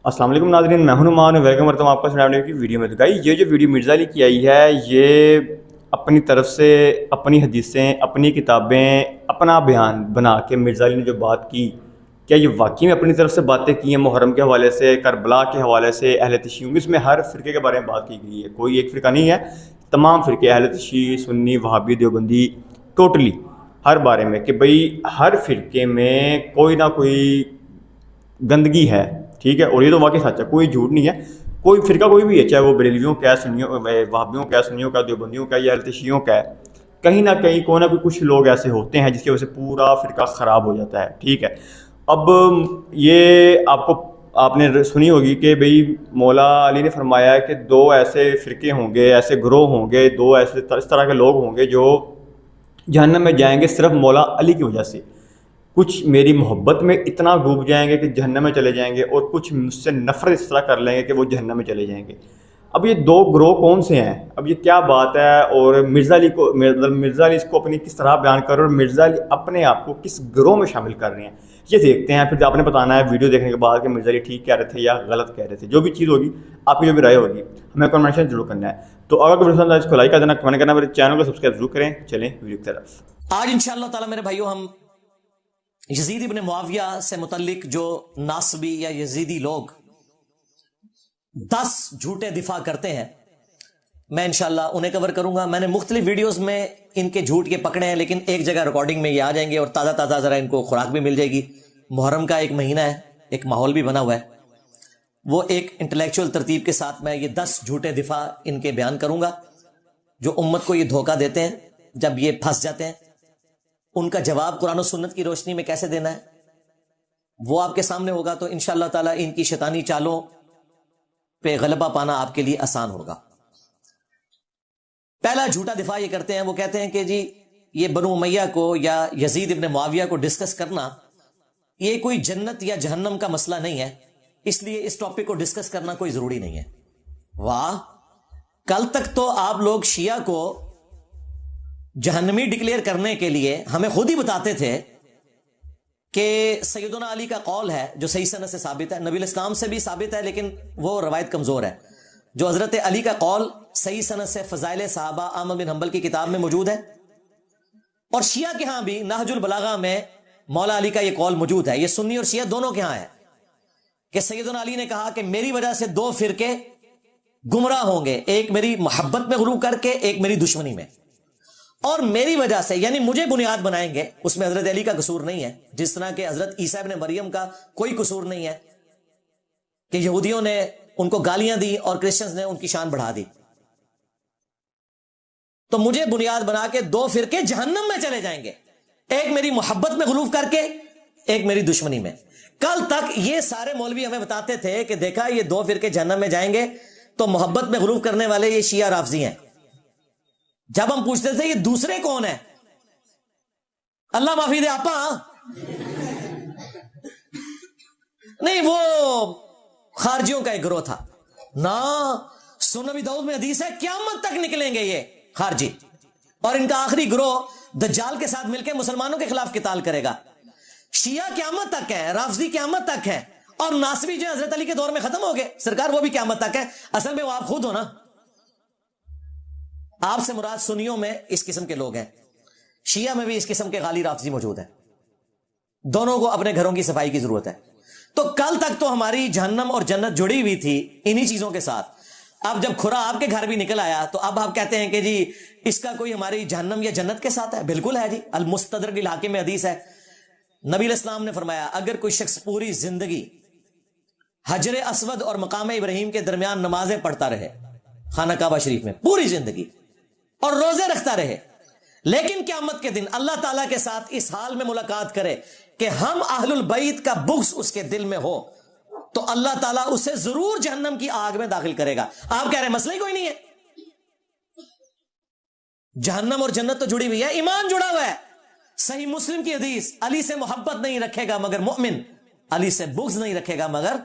السلام علیکم ناظرین، میں ہوں نعمان، ویلکم کرتا ہوں آپ کا سنانے کی ویڈیو میں۔ تو گائی یہ جو ویڈیو مرزا علی کی آئی ہے، یہ اپنی طرف سے اپنی حدیثیں، اپنی کتابیں، اپنا بیان بنا کے مرزا علی نے جو بات کی، کیا یہ واقعی میں اپنی طرف سے باتیں کی ہیں؟ محرم کے حوالے سے، کربلا کے حوالے سے، اہل تشیع، اس میں ہر فرقے کے بارے میں بات کی گئی ہے، کوئی ایک فرقہ نہیں ہے، تمام فرقے، اہل تشیع، سنی، وہابی، دیوبندی، ٹوٹلی ہر بارے میں، کہ بھئی ہر فرقے میں کوئی نہ کوئی گندگی ہے، ٹھیک ہے، اور یہ تو واقعی سچ ہے، کوئی جھوٹ نہیں ہے۔ کوئی فرقہ کوئی بھی ہے، چاہے وہ بریلویوں کا ہے، سنیوں، وہابیوں کا ہے، سنیوں کا، دیوبندیوں کا یا اہل تشیعوں کا ہے، کہیں نہ کہیں کوئی نہ کوئی کچھ لوگ ایسے ہوتے ہیں جس کی وجہ سے پورا فرقہ خراب ہو جاتا ہے، ٹھیک ہے۔ اب یہ آپ نے سنی ہوگی کہ بھئی مولا علی نے فرمایا ہے کہ دو ایسے فرقے ہوں گے، ایسے گروہ ہوں گے، دو ایسے اس طرح کے لوگ ہوں گے جو جہنم میں جائیں گے صرف مولا علی کی وجہ سے۔ کچھ میری محبت میں اتنا ڈوب جائیں گے کہ جہنم میں چلے جائیں گے، اور کچھ مجھ سے نفرت اس طرح کر لیں گے کہ وہ جہنم میں چلے جائیں گے۔ اب یہ دو گروہ کون سے ہیں؟ اب یہ کیا بات ہے؟ اور مرزا علی اس کو اپنی کس طرح بیان کر رہے ہیں، اور مرزا علی اپنے آپ کو کس گروہ میں شامل کر رہے ہیں، یہ دیکھتے ہیں۔ پھر آپ نے بتانا ہے ویڈیو دیکھنے کے بعد کہ مرزا علی ٹھیک کہہ رہے تھے یا غلط کہہ رہے تھے، جو بھی چیز ہوگی، آپ کی جو بھی رائے ہوگی، ہمیں کمنٹ سیکشن ضرور کرنا ہے۔ تو اگر کوئی پسند آئے اس کو لائک کر دینا، کمنٹ کرنا، میرے چینل کو سبسکرائب ضرور کریں۔ چلیں ویڈیو کی طرف۔ آج انشاءاللہ تعالی میرے بھائیوں ہم یزید ابن معاویہ سے متعلق جو ناصبی یا یزیدی لوگ 10 جھوٹے دفاع کرتے ہیں، میں انشاءاللہ انہیں کور کروں گا۔ میں نے مختلف ویڈیوز میں ان کے جھوٹ کے پکڑے ہیں، لیکن ایک جگہ ریکارڈنگ میں یہ آ جائیں گے اور تازہ تازہ ذرا ان کو خوراک بھی مل جائے گی۔ محرم کا ایک مہینہ ہے، ایک ماحول بھی بنا ہوا ہے، وہ ایک انٹلیکچوئل ترتیب کے ساتھ میں یہ 10 جھوٹے دفاع ان کے بیان کروں گا جو امت کو یہ دھوکہ دیتے ہیں۔ جب یہ پھنس جاتے ہیں، ان کا جواب قرآن و سنت کی روشنی میں کیسے دینا ہے وہ آپ کے سامنے ہوگا، تو انشاءاللہ تعالیٰ ان کی شیطانی چالوں پہ غلبہ پانا آپ کے لیے آسان ہوگا۔ پہلا جھوٹا دفاع یہ کرتے ہیں، وہ کہتے ہیں کہ جی یہ بنو امیہ کو یا یزید ابن معاویہ کو ڈسکس کرنا یہ کوئی جنت یا جہنم کا مسئلہ نہیں ہے، اس لیے اس ٹاپک کو ڈسکس کرنا کوئی ضروری نہیں ہے۔ واہ، کل تک تو آپ لوگ شیعہ کو جہنمی ڈکلیئر کرنے کے لیے ہمیں خود ہی بتاتے تھے کہ سیدنا علی کا قول ہے جو صحیح سند سے ثابت ہے، نبی الاسلام سے بھی ثابت ہے، لیکن وہ روایت کمزور ہے۔ جو حضرت علی کا قول صحیح سند سے فضائل صحابہ احمد بن حنبل کی کتاب میں موجود ہے، اور شیعہ کے ہاں بھی نہج البلاغہ میں مولا علی کا یہ قول موجود ہے۔ یہ سنی اور شیعہ دونوں کے ہاں ہے کہ سیدنا علی نے کہا کہ میری وجہ سے 2 فرقے گمراہ ہوں گے، ایک میری محبت میں غلو کر کے، ایک میری دشمنی میں، اور میری وجہ سے یعنی مجھے بنیاد بنائیں گے۔ اس میں حضرت علی کا قصور نہیں ہے، جس طرح کہ حضرت عیسیٰ ابن مریم کا کوئی قصور نہیں ہے کہ یہودیوں نے ان کو گالیاں دی اور کرسچنز نے ان کی شان بڑھا دی۔ تو مجھے بنیاد بنا کے 2 فرقے جہنم میں چلے جائیں گے، ایک میری محبت میں غلو کر کے، ایک میری دشمنی میں۔ کل تک یہ سارے مولوی ہمیں بتاتے تھے کہ دیکھا یہ 2 فرقے جہنم میں جائیں گے، تو محبت میں غلو کرنے والے یہ شیعہ رافضی ہیں۔ جب ہم پوچھتے تھے یہ دوسرے کون ہیں، اللہ معافی دے آپا، نہیں وہ خارجیوں کا ایک گروہ تھا نا۔ سنن نبی داؤد میں حدیث ہے قیامت تک نکلیں گے یہ خارجی، اور ان کا آخری گروہ دجال کے ساتھ مل کے مسلمانوں کے خلاف قتال کرے گا۔ شیعہ قیامت تک ہے، رافضی قیامت تک ہے، اور ناصبی جو حضرت علی کے دور میں ختم ہو گئے سرکار، وہ بھی قیامت تک ہے۔ اصل میں وہ آپ خود ہو نا، آپ سے مراد سنیوں میں اس قسم کے لوگ ہیں، شیعہ میں بھی اس قسم کے غالی رافضی موجود ہیں۔ دونوں کو اپنے گھروں کی صفائی کی ضرورت ہے۔ تو کل تک تو ہماری جہنم اور جنت جڑی ہوئی تھی انہی چیزوں کے ساتھ۔ اب جب کھرا آپ کے گھر بھی نکل آیا تو اب آپ کہتے ہیں کہ جی اس کا کوئی ہماری جہنم یا جنت کے ساتھ ہے۔ بالکل ہے جی، المستدرک الحاکم میں حدیث ہے، نبی علیہ السلام نے فرمایا اگر کوئی شخص پوری زندگی حجر اسود اور مقام ابراہیم کے درمیان نمازیں پڑھتا رہے، خانہ کعبہ شریف میں پوری زندگی، اور روزے رکھتا رہے، لیکن قیامت کے دن اللہ تعالیٰ کے ساتھ اس حال میں ملاقات کرے کہ ہم اہل البیت کا بغض اس کے دل میں ہو، تو اللہ تعالیٰ اسے ضرور جہنم کی آگ میں داخل کرے گا۔ آپ کہہ رہے ہیں مسئلہ ہی کوئی نہیں ہے، جہنم اور جنت تو جڑی ہوئی ہے، ایمان جڑا ہوا ہے۔ صحیح مسلم کی حدیث، علی سے محبت نہیں رکھے گا مگر مؤمن، علی سے بغض نہیں رکھے گا مگر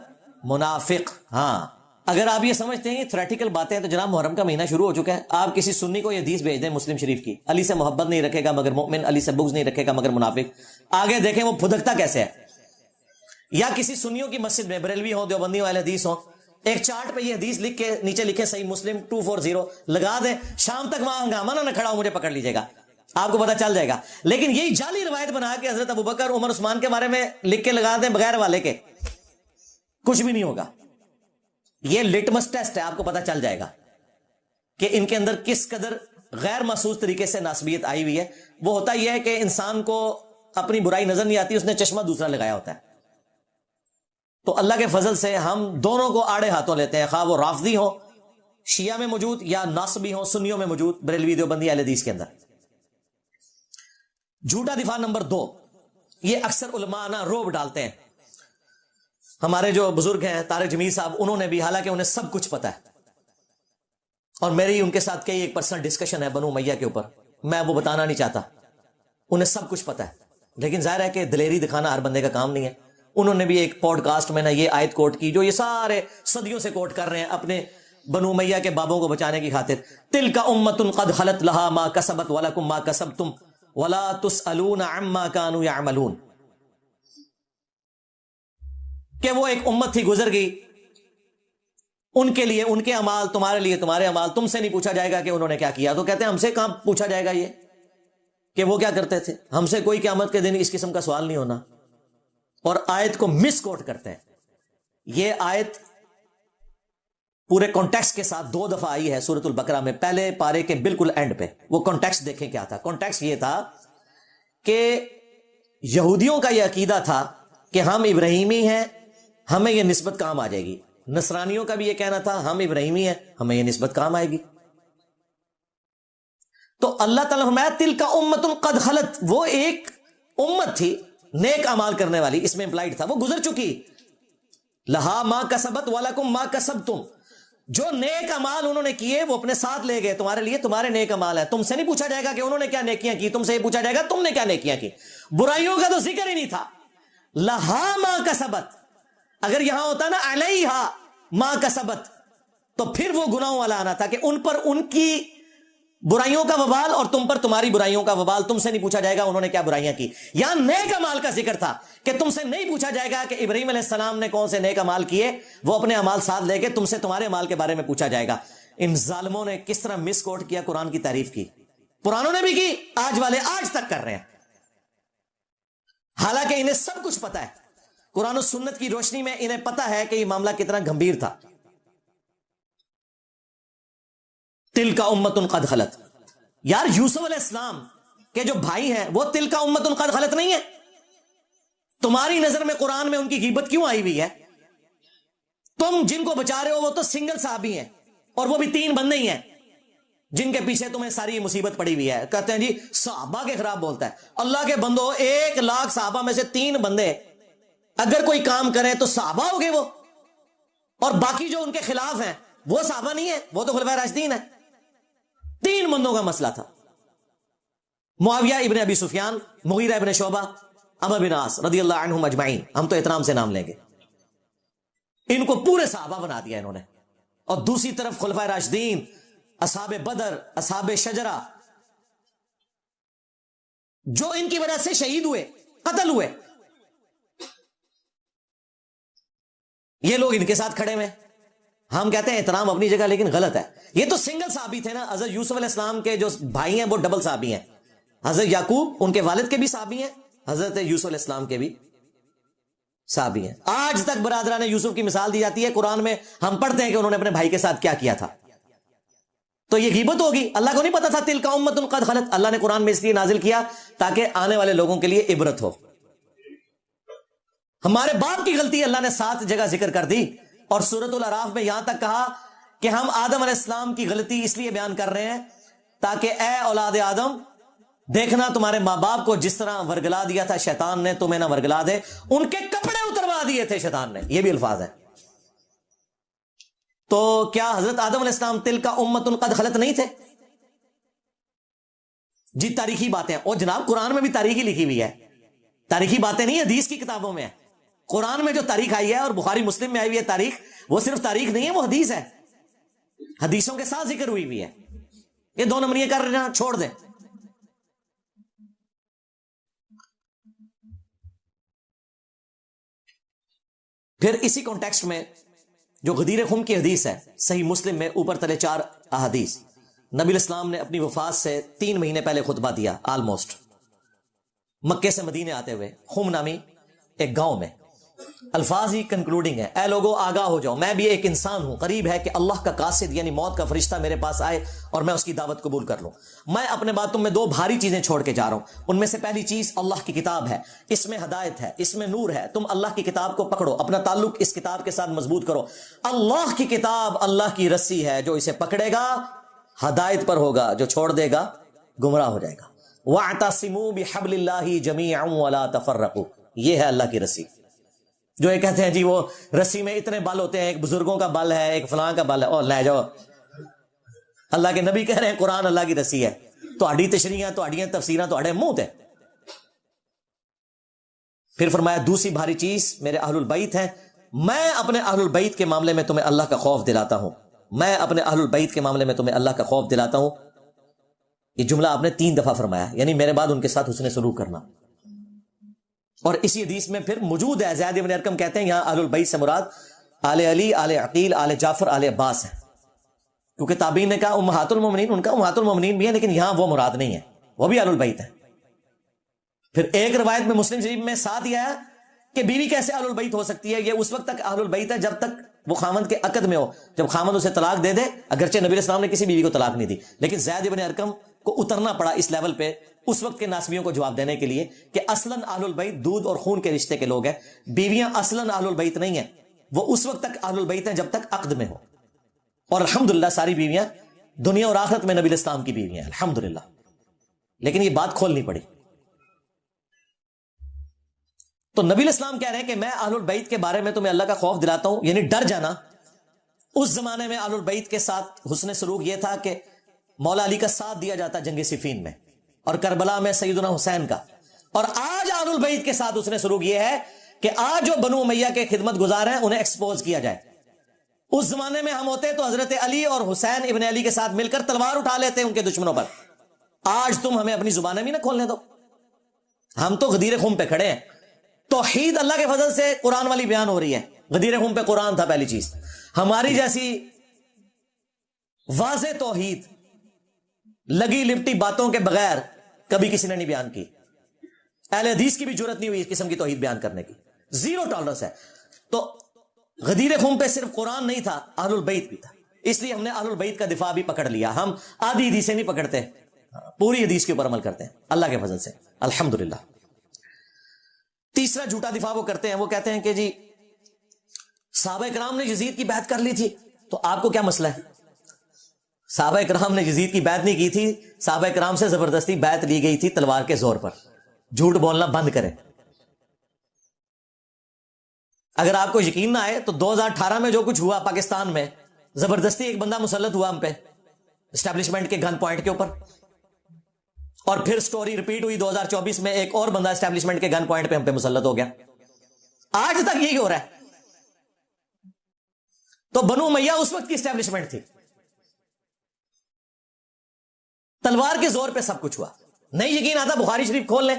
منافق۔ ہاں، اگر آپ یہ سمجھتے ہیں یہ تھریٹیکل باتیں ہیں تو جناب محرم کا مہینہ شروع ہو چکا ہے، آپ کسی سنی کو یہ حدیث بھیج دیں مسلم شریف کی، علی سے محبت نہیں رکھے گا مگر مؤمن، علی سے بغض نہیں رکھے گا مگر منافق۔ آگے دیکھیں وہ پھدکتا کیسے ہے۔ یا کسی سنیوں کی مسجد میں بریلوی ہوں دیوبندیوں والے حدیث ہوں, ایک چارٹ پہ یہ حدیث لکھ کے نیچے لکھے صحیح مسلم 240 لگا دیں, شام تک وہاں ہنگامہ نہ کھڑا ہو, مجھے پکڑ لیجیے گا, آپ کو پتا چل جائے گا. لیکن یہی جعلی روایت بنا کے حضرت ابوبکر عمر عثمان کے بارے میں لکھ کے لگا دیں بغیر والے کے, کچھ بھی نہیں ہوگا. یہ لٹمس ٹیسٹ ہے, آپ کو پتا چل جائے گا کہ ان کے اندر کس قدر غیر محسوس طریقے سے ناسبیت آئی ہوئی ہے. وہ ہوتا یہ ہے کہ انسان کو اپنی برائی نظر نہیں آتی, اس نے چشمہ دوسرا لگایا ہوتا ہے. تو اللہ کے فضل سے ہم دونوں کو آڑے ہاتھوں لیتے ہیں, خواہ وہ رافضی ہو شیعہ میں موجود یا ناصبی ہو سنیوں میں موجود بریلوی دیوبندی اہل حدیث کے اندر. جھوٹا دفاع نمبر 2, یہ اکثر علماء نا روب ڈالتے ہیں. ہمارے جو بزرگ ہیں طارق جمیل صاحب, انہوں نے بھی, حالانکہ انہیں سب کچھ پتا ہے, اور میری ان کے ساتھ کئی ایک پرسنل ڈسکشن ہے بنو امیہ کے اوپر, میں وہ بتانا نہیں چاہتا, انہیں سب کچھ پتا ہے. لیکن ظاہر ہے کہ دلیری دکھانا ہر بندے کا کام نہیں ہے. انہوں نے بھی ایک پوڈ کاسٹ میں نے یہ آیت کوٹ کی جو یہ سارے صدیوں سے کوٹ کر رہے ہیں اپنے بنو امیہ کے بابوں کو بچانے کی خاطر. تلک امۃ قد خلت لہا ما کسبت ولکم ما کسبتم ولا تسألون عما كانوا يعملون, کہ وہ ایک امت تھی گزر گئی, ان کے لیے ان کے اعمال, تمہارے لیے تمہارے اعمال, تم سے نہیں پوچھا جائے گا کہ انہوں نے کیا کیا. تو کہتے ہیں ہم سے کہاں پوچھا جائے گا یہ کہ وہ کیا کرتے تھے, ہم سے کوئی قیامت کے دن اس قسم کا سوال نہیں ہونا. اور آیت کو مس کوٹ کرتے ہیں. یہ آیت پورے کانٹیکسٹ کے ساتھ 2 دفعہ آئی ہے سورۃ البقرہ میں, پہلے پارے کے بالکل اینڈ پہ. وہ کانٹیکسٹ دیکھیں کیا تھا. کانٹیکسٹ یہ تھا کہ یہودیوں کا یہ عقیدہ تھا کہ ہم ابراہیمی ہیں, ہمیں یہ نسبت کام آ جائے گی. نصرانیوں کا بھی یہ کہنا تھا ہم ابراہیمی ہیں, ہمیں یہ نسبت کام آئے گی. تو اللہ تعالیٰ فرمایا تلک امۃ قد خلت, وہ ایک امت تھی نیک اعمال کرنے والی, اس میں امپلائڈ تھا وہ گزر چکی. لہا ما کسبت ولکم ما کسبتم, جو نیک اعمال انہوں نے کیے وہ اپنے ساتھ لے گئے, تمہارے لیے تمہارے نیک اعمال ہیں. تم سے نہیں پوچھا جائے گا کہ انہوں نے کیا نیکیاں کی, تم سے یہ پوچھا جائے گا تم نے کیا نیکیاں کی. برائیوں کا تو ذکر ہی نہیں تھا. لہا ما کسبت, اگر یہاں ہوتا نا علیہا ما کسبت, تو پھر وہ گناہوں والا آنا تھا کہ ان پر ان کی برائیوں کا وبال اور تم پر تمہاری برائیوں کا وبال. تم سے نہیں پوچھا جائے گا انہوں نے کیا برائیاں کی. یہاں نیک اعمال کا ذکر تھا کہ تم سے نہیں پوچھا جائے گا کہ ابراہیم علیہ السلام نے کون سے نیک اعمال کیے, وہ اپنے اعمال ساتھ لے کے تم سے تمہارے اعمال کے بارے میں پوچھا جائے گا. ان ظالموں نے کس طرح مس کوٹ کیا قرآن کی تعریف کی. پرانوں نے بھی کی, آج والے آج تک کر رہے ہیں, حالانکہ انہیں سب کچھ پتا ہے. قرآن و سنت کی روشنی میں انہیں پتا ہے کہ یہ معاملہ کتنا گمبھیر تھا. تلک امۃ قد خلت, یار یوسف علیہ السلام کے جو بھائی ہیں وہ تلک امۃ قد خلت نہیں ہے. تمہاری نظر میں قرآن میں ان کی غیبت کیوں آئی ہوئی ہے؟ تم جن کو بچا رہے ہو وہ تو سنگل صحابی ہیں, اور وہ بھی 3 بندے ہی ہیں جن کے پیچھے تمہیں ساری مصیبت پڑی ہوئی ہے. کہتے ہیں جی صحابہ کے خلاف بولتا ہے. اللہ کے بندو, 1 لاکھ صحابہ میں سے 3 بندے اگر کوئی کام کرے تو صحابہ ہو گئے وہ, اور باقی جو ان کے خلاف ہیں وہ صحابہ نہیں ہے, وہ تو خلفائے راشدین ہیں. 3 بندوں کا مسئلہ تھا, معاویہ ابن ابی سفیان, مغیرہ ابن شعبہ, عمرو بن عاص رضی اللہ عنہم اجمعین. ہم تو احترام سے نام لیں گے. ان کو پورے صحابہ بنا دیا انہوں نے. اور دوسری طرف خلفائے راشدین, اصحاب بدر, اصحاب شجرہ, جو ان کی وجہ سے شہید ہوئے, قتل ہوئے, یہ لوگ ان کے ساتھ کھڑے ہوئے. ہم کہتے ہیں احترام اپنی جگہ, لیکن غلط ہے. یہ تو سنگل صحابی تھے نا. حضرت یوسف علیہ السلام کے جو بھائی ہیں وہ ڈبل صحابی ہیں. حضرت یعقوب ان کے والد کے بھی صحابی ہیں, حضرت یوسف علیہ السلام کے بھی صحابی ہیں. آج تک برادران یوسف کی مثال دی جاتی ہے. قرآن میں ہم پڑھتے ہیں کہ انہوں نے اپنے بھائی کے ساتھ کیا کیا تھا. تو یہ غیبت ہوگی. اللہ کو نہیں پتا تھا تلک امۃ قد خلت. اللہ نے قرآن میں اس لیے نازل کیا تاکہ آنے والے لوگوں کے لیے عبرت ہو. ہمارے باپ کی غلطی اللہ نے 7 جگہ ذکر کر دی, اور سورۃ الاعراف میں یہاں تک کہا کہ ہم آدم علیہ السلام کی غلطی اس لیے بیان کر رہے ہیں تاکہ اے اولاد آدم, دیکھنا تمہارے ماں باپ کو جس طرح ورگلا دیا تھا شیطان نے, تمہیں نہ ورگلا دے. ان کے کپڑے اتروا دیے تھے شیطان نے. یہ بھی الفاظ ہے. تو کیا حضرت آدم علیہ السلام تلک امۃ قد خلت نہیں تھے؟ جی تاریخی باتیں, اور جناب قرآن میں بھی تاریخی لکھی ہوئی ہے. تاریخی باتیں نہیں حدیث کی کتابوں میں ہے. قرآن میں جو تاریخ آئی ہے اور بخاری مسلم میں آئی ہوئی ہے تاریخ, وہ صرف تاریخ نہیں ہے, وہ حدیث ہے. حدیثوں کے ساتھ ذکر ہوئی ہوئی ہے. یہ 2 نمبریاں کر رہے ہیں, چھوڑ دیں. پھر اسی کانٹیکسٹ میں جو غدیر خم کی حدیث ہے صحیح مسلم میں اوپر تلے 4 احادیث، نبی الاسلام نے اپنی وفات سے 3 مہینے پہلے خطبہ دیا آلموسٹ، مکے سے مدینے آتے ہوئے خم نامی ایک گاؤں میں۔ الفاظ ہی کنکلوڈنگ ہے، اے لوگو آگاہ ہو جاؤ، میں بھی ایک انسان ہوں، قریب ہے کہ اللہ کا قاصد یعنی موت کا فرشتہ میرے پاس آئے اور میں اس کی دعوت قبول کر لوں۔ میں اپنے بعد تم میں 2 بھاری چیزیں چھوڑ کے جا رہا ہوں، ان میں سے پہلی چیز اللہ کی کتاب ہے، اس میں ہدایت ہے، اس میں نور ہے، تم اللہ کی کتاب کو پکڑو، اپنا تعلق اس کتاب کے ساتھ مضبوط کرو۔ اللہ کی کتاب اللہ کی رسی ہے، جو اسے پکڑے گا ہدایت پر ہوگا، جو چھوڑ دے گا گمراہ ہو جائے گا۔ وَاعْتَصِمُوا بِحَبْلِ اللَّهِ جَمِيعًا وَلَا تَفَرَّقُوا، یہ ہے اللہ کی رسی۔ جو یہ کہتے ہیں جی وہ رسی میں اتنے بل ہوتے ہیں، ایک بزرگوں کا بل ہے، ایک فلاں کا بل ہے، اور لے جاؤ، اللہ کے نبی کہہ رہے ہیں قرآن اللہ کی رسی ہے، تہاڈی تشریحاں تہاڈیاں تفسیراں تہاڈے منہ تے۔ پھر فرمایا دوسری بھاری چیز میرے اہل البیت ہیں، میں اپنے اہل البیت کے معاملے میں تمہیں اللہ کا خوف دلاتا ہوں، میں اپنے اہل البیت کے معاملے میں تمہیں اللہ کا خوف دلاتا ہوں۔ یہ جملہ آپ نے 3 دفعہ فرمایا، یعنی میرے بعد ان کے ساتھ حسن سلوک کرنا۔ اور اسی حدیث میں پھر موجود ہے، زید بن ارقم کہتے ہیں یہاں اہل البیت سے مراد آل علی، آل عقیل، آل جعفر، آل عباس ہے، کیونکہ تابعین نے کہا امہات المومنین، ان کا امہات المومنین بھی ہے، لیکن یہاں وہ مراد نہیں ہے، وہ بھی اہل البیت ہے۔ پھر ایک روایت میں مسلم شریف میں ساتھ یہ ہے کہ بیوی کیسے اہل البیت ہو سکتی ہے، یہ اس وقت تک اہل البیت ہے جب تک وہ خامند کے عقد میں ہو، جب خامند اسے طلاق دے دے، اگرچہ نبی السلام نے کسی بیوی کو طلاق نہیں دی، لیکن زید بن ارقم کو اترنا پڑا اس لیول پہ اس وقت کے ناسبیوں کو جواب دینے کے لیے کہ اصلاً اہل البیت دودھ اور خون کے رشتے کے لوگ ہیں، بیویاں اصلاً اہل البیت نہیں ہیں، وہ اس وقت تک اہل البیت ہیں جب تک عقد میں ہو، اور الحمدللہ ساری بیویاں دنیا اور آخرت میں نبی الاسلام کی بیویاں ہیں الحمدللہ، لیکن یہ بات کھولنی پڑی۔ تو نبی الاسلام کہہ رہے ہیں کہ میں اہل البیت کے بارے میں تمہیں اللہ کا خوف دلاتا ہوں، یعنی ڈر جانا۔ اس زمانے میں اہل البیت کے ساتھ حسن سلوک یہ تھا کہ مولا علی کا ساتھ دیا جاتا جنگ صفین میں، اور کربلا میں سیدنا حسین کا، اور آج اہل البیت کے ساتھ حسن سلوک یہ ہے کہ آج جو بنو امیہ کے خدمت گزار ہیں انہیں ایکسپوز کیا جائے۔ اس زمانے میں ہم ہوتے تو حضرت علی اور حسین ابن علی کے ساتھ مل کر تلوار اٹھا لیتے ان کے دشمنوں پر۔ آج تم ہمیں اپنی زبانیں بھی نہ کھولنے دو، ہم تو غدیر خم پہ کھڑے ہیں۔ توحید اللہ کے فضل سے قرآن والی بیان ہو رہی ہے، غدیر خم پہ قرآن تھا پہلی چیز۔ ہماری جیسی واضح توحید لگی لپٹی باتوں کے بغیر کبھی کسی نے نہیں بیان کی، اہل حدیث کی بھی جرت نہیں ہوئی اس قسم کی توحید بیان کرنے کی، زیرو ٹالرنس ہے۔ تو غدیر خم پہ صرف قرآن نہیں تھا، اہل البیت بھی تھا، اس لیے ہم نے اہل البیت کا دفاع بھی پکڑ لیا۔ ہم آدھی حدیثیں نہیں پکڑتے، پوری حدیث کے اوپر عمل کرتے ہیں اللہ کے فضل سے الحمدللہ۔ تیسرا جھوٹا دفاع وہ کرتے ہیں، وہ کہتے ہیں کہ جی صحابہ کرام نے یزید کی بیعت کر لی تھی تو آپ کو کیا مسئلہ ہے؟ صحابہ کرام نے یزید کی بیعت نہیں کی تھی، صحابہ کرام سے زبردستی بیعت لی گئی تھی تلوار کے زور پر۔ جھوٹ بولنا بند کریں۔ اگر آپ کو یقین نہ آئے تو 2018 میں جو کچھ ہوا پاکستان میں، زبردستی ایک بندہ مسلط ہوا ہم پہ اسٹیبلشمنٹ کے گن پوائنٹ کے اوپر، اور پھر سٹوری ریپیٹ ہوئی 2024 میں ایک اور بندہ اسٹیبلشمنٹ کے گن پوائنٹ پہ ہم پہ مسلط ہو گیا۔ آج تک یہی ہو رہا ہے۔ تو بنو امیہ اس وقت کی اسٹیبلشمنٹ تھی، تلوار کے زور پہ سب کچھ ہوا۔ نہیں یقین آتا بخاری شریف کھول لیں،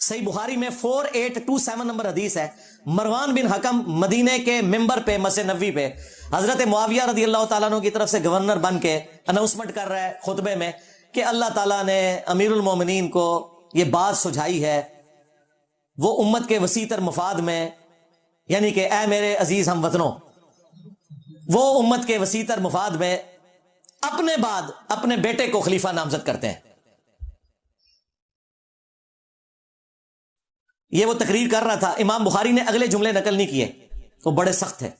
صحیح بخاری میں 4827 نمبر حدیث ہے، مروان بن حکم مدینے کے ممبر پہ مسجد نبوی پہ حضرت معاویہ رضی اللہ تعالیٰ عنہ کی طرف سے گورنر بن کے اناؤنسمنٹ کر رہا ہے خطبے میں کہ اللہ تعالیٰ نے امیر المومنین کو یہ بات سجھائی ہے، وہ امت کے وسیع تر مفاد میں، یعنی کہ اے میرے عزیز ہم وطنوں، وہ امت کے وسیع تر مفاد میں اپنے بعد اپنے بیٹے کو خلیفہ نامزد کرتے ہیں۔ یہ وہ تقریر کر رہا تھا، امام بخاری نے اگلے جملے نقل نہیں کیے، وہ بڑے سخت تھے،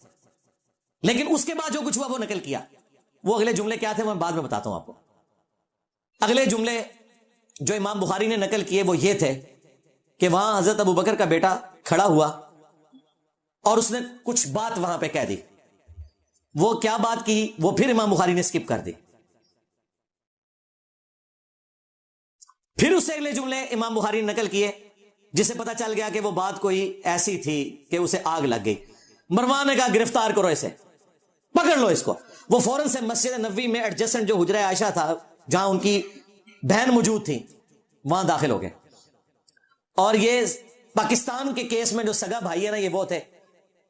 لیکن اس کے بعد جو کچھ ہوا وہ نقل کیا۔ وہ اگلے جملے کیا تھے میں بعد میں بتاتا ہوں آپ کو۔ اگلے جملے جو امام بخاری نے نقل کیے وہ یہ تھے کہ وہاں حضرت ابو بکر کا بیٹا کھڑا ہوا اور اس نے کچھ بات وہاں پہ کہہ دی۔ وہ کیا بات کی وہ پھر امام بخاری نے سکپ کر دی۔ پھر اس سے اگلے جملے امام بخاری نے نقل کیے جسے پتا چل گیا کہ وہ بات کوئی ایسی تھی کہ اسے آگ لگ گئی۔ مروان نے کہا گرفتار کرو اسے، پکڑ لو اس کو۔ وہ فوراً سے مسجد نبوی میں ایڈجسٹنٹ جو حجرہ عائشہ تھا جہاں ان کی بہن موجود تھی وہاں داخل ہو گئے۔ اور یہ پاکستان کے کیس میں جو سگا بھائی ہے نا، یہ وہ تھے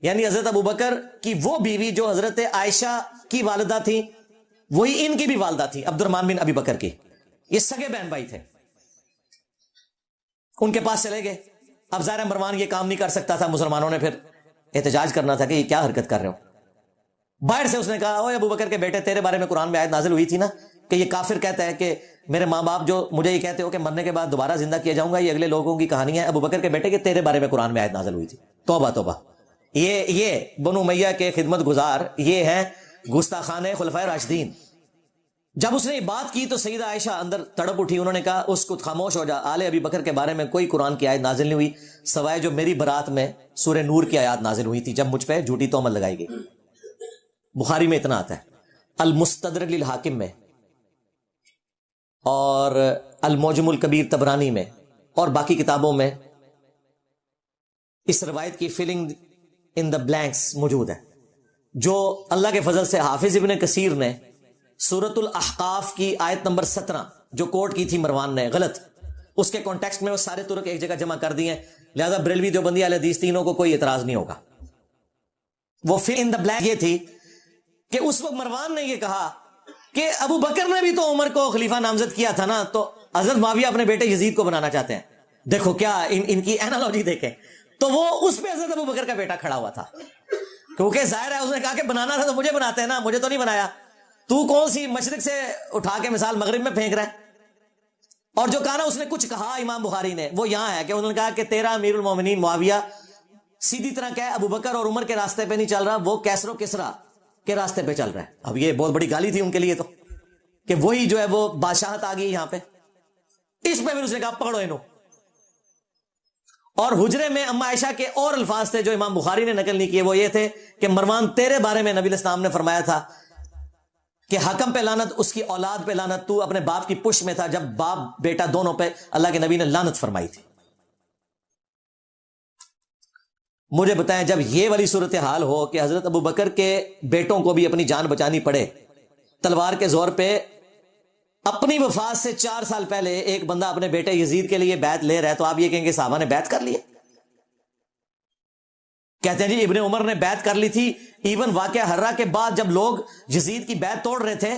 یعنی حضرت ابو بکر کی وہ بیوی جو حضرت عائشہ کی والدہ تھی وہی ان کی بھی والدہ تھی، عبد الرحمن بن ابی بکر کی. یہ سگے بہن بھائی تھے. ان کے پاس چلے گئے. اب ظاہر مروان یہ کام نہیں کر سکتا تھا، مسلمانوں نے پھر احتجاج کرنا تھا کہ یہ کیا حرکت کر رہے ہو. باہر سے اس نے کہا، اوے ابو بکر کے بیٹے، تیرے بارے میں قرآن میں آیت نازل ہوئی تھی نا کہ یہ کافر کہتا ہے کہ میرے ماں باپ جو مجھے یہ کہتے ہو کہ مرنے کے بعد دوبارہ زندہ کیا جاؤں گا، یہ اگلے لوگوں کی کہانی ہے. ابو بکر کے بیٹے کہ تیرے بارے میں قرآن میں آیت نازل ہوئی تھی. توبہ توبہ. یہ بنو امیہ کے خدمت گزار، یہ ہیں گستاخان خلفائے راشدین. جب اس نے یہ بات کی تو سیدہ عائشہ اندر تڑپ اٹھی. انہوں نے کہا اس کو خاموش ہو جا، آل ابی بکر کے بارے میں کوئی قرآن کی آیت نازل نہیں ہوئی سوائے جو میری برات میں سورہ نور کی آیات نازل ہوئی تھی جب مجھ پہ جھوٹی تہمت لگائی گئی. بخاری میں اتنا آتا ہے، المستدرک للحاکم میں اور المعجم الکبیر طبرانی میں اور باقی کتابوں میں اس روایت کی فلنگ ان دا بلینکس موجود ہے، جو اللہ کے فضل سے حافظ ابن کثیر نے سورۃ الاحقاف کی آیت نمبر 17 جو کوٹ کی تھی مروان نے غلط، اس کے کانٹیکسٹ میں وہ سارے ترک ایک جگہ جمع کر دیے ہیں. لہذا بریلوی دیوبندی اہل حدیث تینوں کو کوئی اعتراض نہیں ہوگا. وہ فل ان دا بلینک یہ تھی کہ اس وقت مروان نے یہ کہا کہ ابو بکر نے بھی تو عمر کو خلیفہ نامزد کیا تھا نا، تو حضرت معاویہ اپنے بیٹے یزید کو بنانا چاہتے ہیں. دیکھو کیا ان کی اینالوجی دیکھیں. تو وہ اس پہ حضرت ابو بکر کا بیٹا کھڑا ہوا تھا، کیونکہ ظاہر ہے اس نے کہا کہ بنانا تھا تو مجھے بناتے ہیں نا، مجھے تو نہیں بنایا. تو کون سی مشرق سے اٹھا کے مثال مغرب میں پھینک رہا ہے. اور جو کہا نا اس نے کچھ کہا امام بخاری نے، وہ یہاں ہے کہ انہوں نے کہا کہ تیرا امیر المومنین معاویہ سیدھی طرح کہ ابو بکر اور عمر کے راستے پہ نہیں چل رہا، وہ کیسر و کسرا کے راستے پہ چل رہا ہے. اب یہ بہت بڑی گالی تھی ان کے لیے تو، کہ وہی جو ہے وہ بادشاہت آ گئی یہاں پہ. اس پہ پھر اس نے کہا پکڑو انہوں. اور حجرے میں اما عائشہ کے اور الفاظ تھے جو امام بخاری نے نقل نہیں کیے، وہ یہ تھے کہ مروان تیرے بارے میں نبی الاسلام نے فرمایا تھا کہ حکم پہ لعنت، اس کی اولاد پہ لعنت، تو اپنے باپ کی پشت میں تھا جب باپ بیٹا دونوں پہ اللہ کے نبی نے لعنت فرمائی تھی. مجھے بتائیں جب یہ والی صورتحال ہو کہ حضرت ابو بکر کے بیٹوں کو بھی اپنی جان بچانی پڑے تلوار کے زور پہ، اپنی وفات سے 4 سال پہلے ایک بندہ اپنے بیٹے یزید کے لیے بیعت لے رہا ہے، تو آپ یہ کہیں گے صحابہ نے بیعت کر لی؟ کہتے ہیں جی ابن عمر نے بیعت کر لی تھی. ایون واقعہ ہررا کے بعد جب لوگ یزید کی بیعت توڑ رہے تھے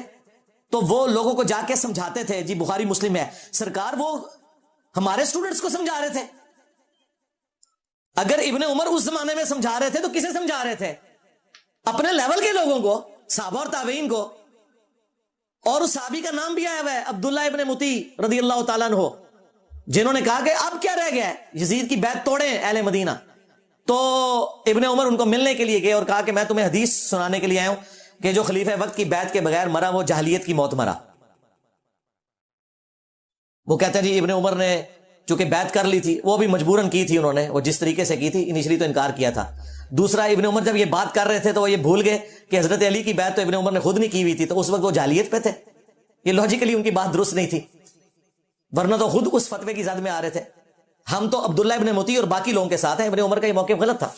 تو وہ لوگوں کو جا کے سمجھاتے تھے. جی بخاری مسلم ہے، سرکار وہ ہمارے سٹوڈنٹس کو سمجھا رہے تھے. اگر ابن عمر اس زمانے میں سمجھا رہے تھے تو کسے سمجھا رہے تھے؟ اپنے لیول کے لوگوں کو، صحابہ اور تابعین کو. اور اس صحابی کا نام بھی آیا ہوا ہے عبداللہ ابن مطیع رضی اللہ تعالیٰ عنہ، جنہوں نے کہا کہ اب کیا رہ گیا ہے، یزید کی بیعت توڑیں اہل مدینہ. تو ابن عمر ان کو ملنے کے لیے گئے اور کہا کہ میں تمہیں حدیث سنانے کے لیے آیا ہوں کہ جو خلیفہ وقت کی بیعت کے بغیر مرا وہ جاہلیت کی موت مرا. وہ کہتے ہیں جی ابن عمر نے چونکہ بیعت کر لی تھی، وہ بھی مجبوراً کی تھی انہوں نے، وہ جس طریقے سے کی تھی، انیشلی تو انکار کیا تھا. دوسرا ابن عمر جب یہ بات کر رہے تھے تو وہ یہ بھول گئے کہ حضرت علی کی بیعت تو ابن عمر نے خود نہیں کی ہوئی تھی، تو اس وقت وہ جاہلیت پہ تھے. یہ لاجیکلی ان کی بات درست نہیں تھی، ورنہ تو خود اس فتوے کی زد میں آ رہے تھے. ہم تو عبداللہ ابن مطیع اور باقی لوگوں کے ساتھ ہیں، ابن عمر کا یہ موقف غلط تھا.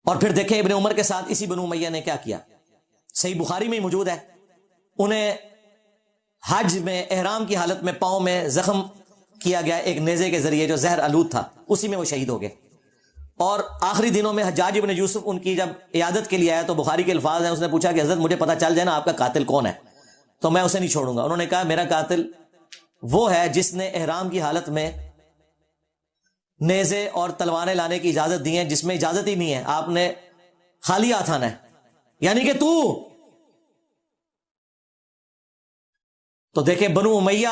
اور پھر دیکھیں ابن عمر کے ساتھ اسی بنو امیہ نے کیا کیا. صحیح بخاری میں ہی موجود ہے، انہیں حج میں احرام کی حالت میں پاؤں میں زخم کیا گیا ایک نیزے کے ذریعے جو زہر آلود تھا، اسی میں وہ شہید ہو گئے. اور آخری دنوں میں حجاج ابن یوسف ان کی جب عیادت کے لیے آیا تو بخاری کے الفاظ ہیں، اس نے پوچھا کہ حضرت مجھے پتا چل جائے نا آپ کا قاتل کون ہے تو میں اسے نہیں چھوڑوں گا. انہوں نے کہا میرا قاتل وہ ہے جس نے احرام کی حالت میں نیزے اور تلواریں لانے کی اجازت دی ہے، جس میں اجازت ہی نہیں ہے، آپ نے خالی ہاتھ آنا ہے، یعنی کہ تو دیکھیں بنو امیہ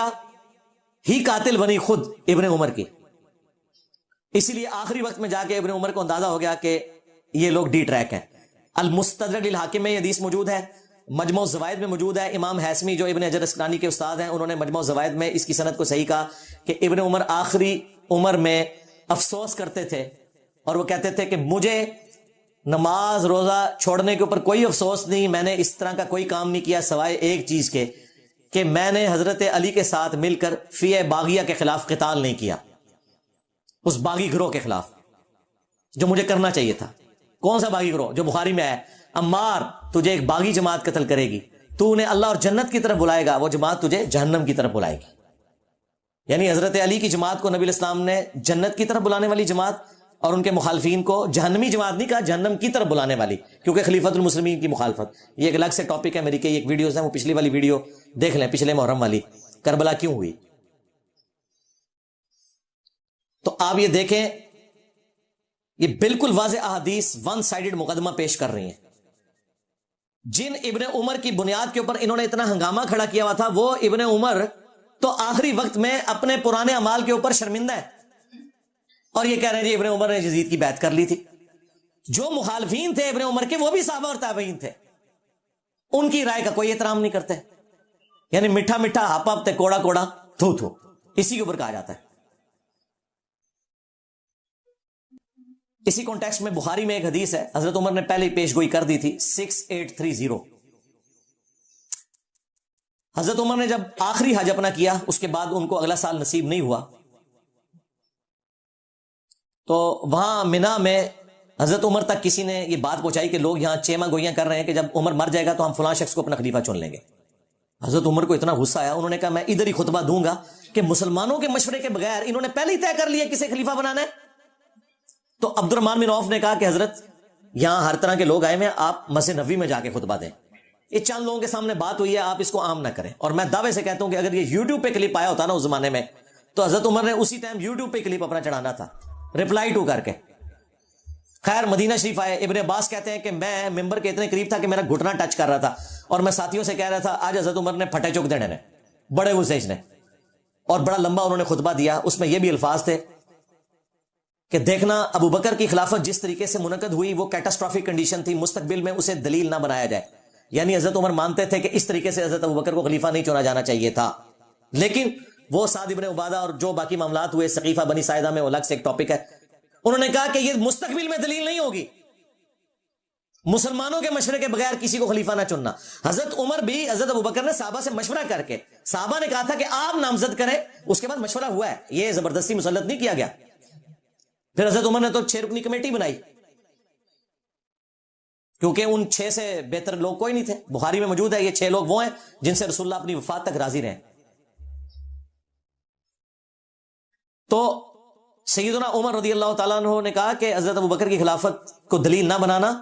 ہی قاتل بنی خود ابن عمر کی. اسی لیے آخری وقت میں جا کے ابن عمر کو اندازہ ہو گیا کہ یہ لوگ ڈی ٹریک ہیں. المستدرک للحاکم میں یہ حدیث موجود ہے، مجموع الزوائد میں موجود ہے. امام حیثمی جو ابن حجر اسقلانی کے استاد ہیں، انہوں نے مجموع الزوائد میں اس کی سند کو صحیح کہا کہ ابن عمر آخری عمر میں افسوس کرتے تھے اور وہ کہتے تھے کہ مجھے نماز روزہ چھوڑنے کے اوپر کوئی افسوس نہیں، میں نے اس طرح کا کوئی کام نہیں کیا سوائے ایک چیز کے کہ میں نے حضرت علی کے ساتھ مل کر فی باغیہ کے خلاف قتال نہیں کیا، اس باغی گروہ کے خلاف جو مجھے کرنا چاہیے تھا. کون سا باغی گروہ؟ جو بخاری میں ہے، عمار تجھے ایک باغی جماعت قتل کرے گی، تو انہیں اللہ اور جنت کی طرف بلائے گا، وہ جماعت تجھے جہنم کی طرف بلائے گی. یعنی حضرت علی کی جماعت کو نبی علیہ السلام نے جنت کی طرف بلانے والی جماعت، اور ان کے مخالفین کو جہنمی جماعت نہیں کہا، جہنم کی طرف بلانے والی، کیونکہ خلیفۃ المسلمین کی مخالفت۔ یہ ایک الگ سے ٹاپک ہے، میری کئی ایک ویڈیوز ہیں، وہ پچھلی والی ویڈیو دیکھ لیں، پچھلے محرم والی، کربلا کیوں ہوئی۔ تو آپ یہ دیکھیں، یہ بالکل واضح احادیث ون سائیڈڈ مقدمہ پیش کر رہی ہیں۔ جن ابن عمر کی بنیاد کے اوپر انہوں نے اتنا ہنگامہ کھڑا کیا ہوا تھا، وہ ابن عمر تو آخری وقت میں اپنے پرانے اعمال کے اوپر شرمندہ ہے، اور یہ کہہ رہے ہیں جی ابن عمر نے یزید کی بیعت کر لی تھی۔ جو مخالفین تھے ابن عمر کے وہ بھی صحابہ اور تابعین تھے، ان کی رائے کا کوئی احترام نہیں کرتے، یعنی میٹھا میٹھا ہاپا ہپتے کوڑا کوڑا تھو تھو، اسی کے اوپر کہا جاتا ہے۔ اسی کانٹیکسٹ میں بخاری میں ایک حدیث ہے، حضرت عمر نے پہلے ہی پیش گوئی کر دی تھی، 6830۔ حضرت عمر نے جب آخری حج اپنا کیا، اس کے بعد ان کو اگلا سال نصیب نہیں ہوا، تو وہاں منا میں حضرت عمر تک کسی نے یہ بات پہنچائی کہ لوگ یہاں چیما گوئیاں کر رہے ہیں کہ جب عمر مر جائے گا تو ہم فلاں شخص کو اپنا خلیفہ چن لیں گے۔ حضرت عمر کو اتنا غصہ آیا، انہوں نے کہا میں ادھر ہی خطبہ دوں گا کہ مسلمانوں کے مشورے کے بغیر انہوں نے پہلے ہی طے کر لیا کسے خلیفہ بنانا ہے۔ تو عبد الرحمن بن عوف نے کہا کہ حضرت یہاں ہر طرح کے لوگ آئے ہوئے ہیں، آپ مسجد نبوی میں جا کے خطبہ دیں، یہ چند لوگوں کے سامنے بات ہوئی ہے، آپ اس کو عام نہ کریں۔ اور میں دعوے سے کہتا ہوں کہ اگر یہ یوٹیوب پہ کلپ آیا ہوتا نا اس زمانے میں، تو حضرت عمر نے اسی ٹائم یوٹیوب پہ کلپ اپنا چڑھانا تھا، ریپلائی ٹو کر کے۔ خیر مدینہ شریف آئے، ابن عباس کہتے ہیں کہ میں ممبر کے اتنے قریب تھا کہ میرا گھٹنا ٹچ کر رہا تھا، اور میں ساتھیوں سے کہہ رہا تھا آج حضرت عمر نے پھٹے چک دینے نے، بڑے غصے نے، اور بڑا لمبا انہوں نے خطبہ دیا۔ اس میں یہ بھی الفاظ تھے کہ دیکھنا ابو بکر کی خلافت جس طریقے سے منعقد ہوئی وہ کیٹاسٹرافک کنڈیشن تھی، مستقبل میں اسے دلیل نہ بنایا جائے۔ یعنی حضرت عمر مانتے تھے کہ اس طریقے سے حضرت ابو بکر کو خلیفہ نہیں چنا جانا چاہیے تھا، لیکن وہ سعد ابن عبادہ اور جو باقی معاملات ہوئے سقیفہ بنی ساعدہ میں، وہ الگ سے ایک ٹاپک ہے، انہوں نے کہا کہ یہ مستقبل میں دلیل نہیں ہوگی، مسلمانوں کے مشورے کے بغیر کسی کو خلیفہ نہ چننا۔ حضرت عمر بھی، حضرت ابوبکر نے صحابہ سے مشورہ کر کے، صحابہ نے کہا تھا کہ آپ نامزد کریں، اس کے بعد مشورہ ہوا ہے، یہ زبردستی مسلط نہیں کیا گیا۔ پھر حضرت عمر نے تو 6 رکنی کمیٹی بنائی، کیونکہ ان 6 سے بہتر لوگ کوئی نہیں تھے۔ بخاری میں موجود ہے یہ 6 لوگ وہ ہیں جن سے رسول اللہ اپنی وفات تک راضی رہے۔ تو سیدنا عمر رضی اللہ تعالیٰ عنہ نے کہا کہ حضرت ابوبکر کی خلافت کو دلیل نہ بنانا،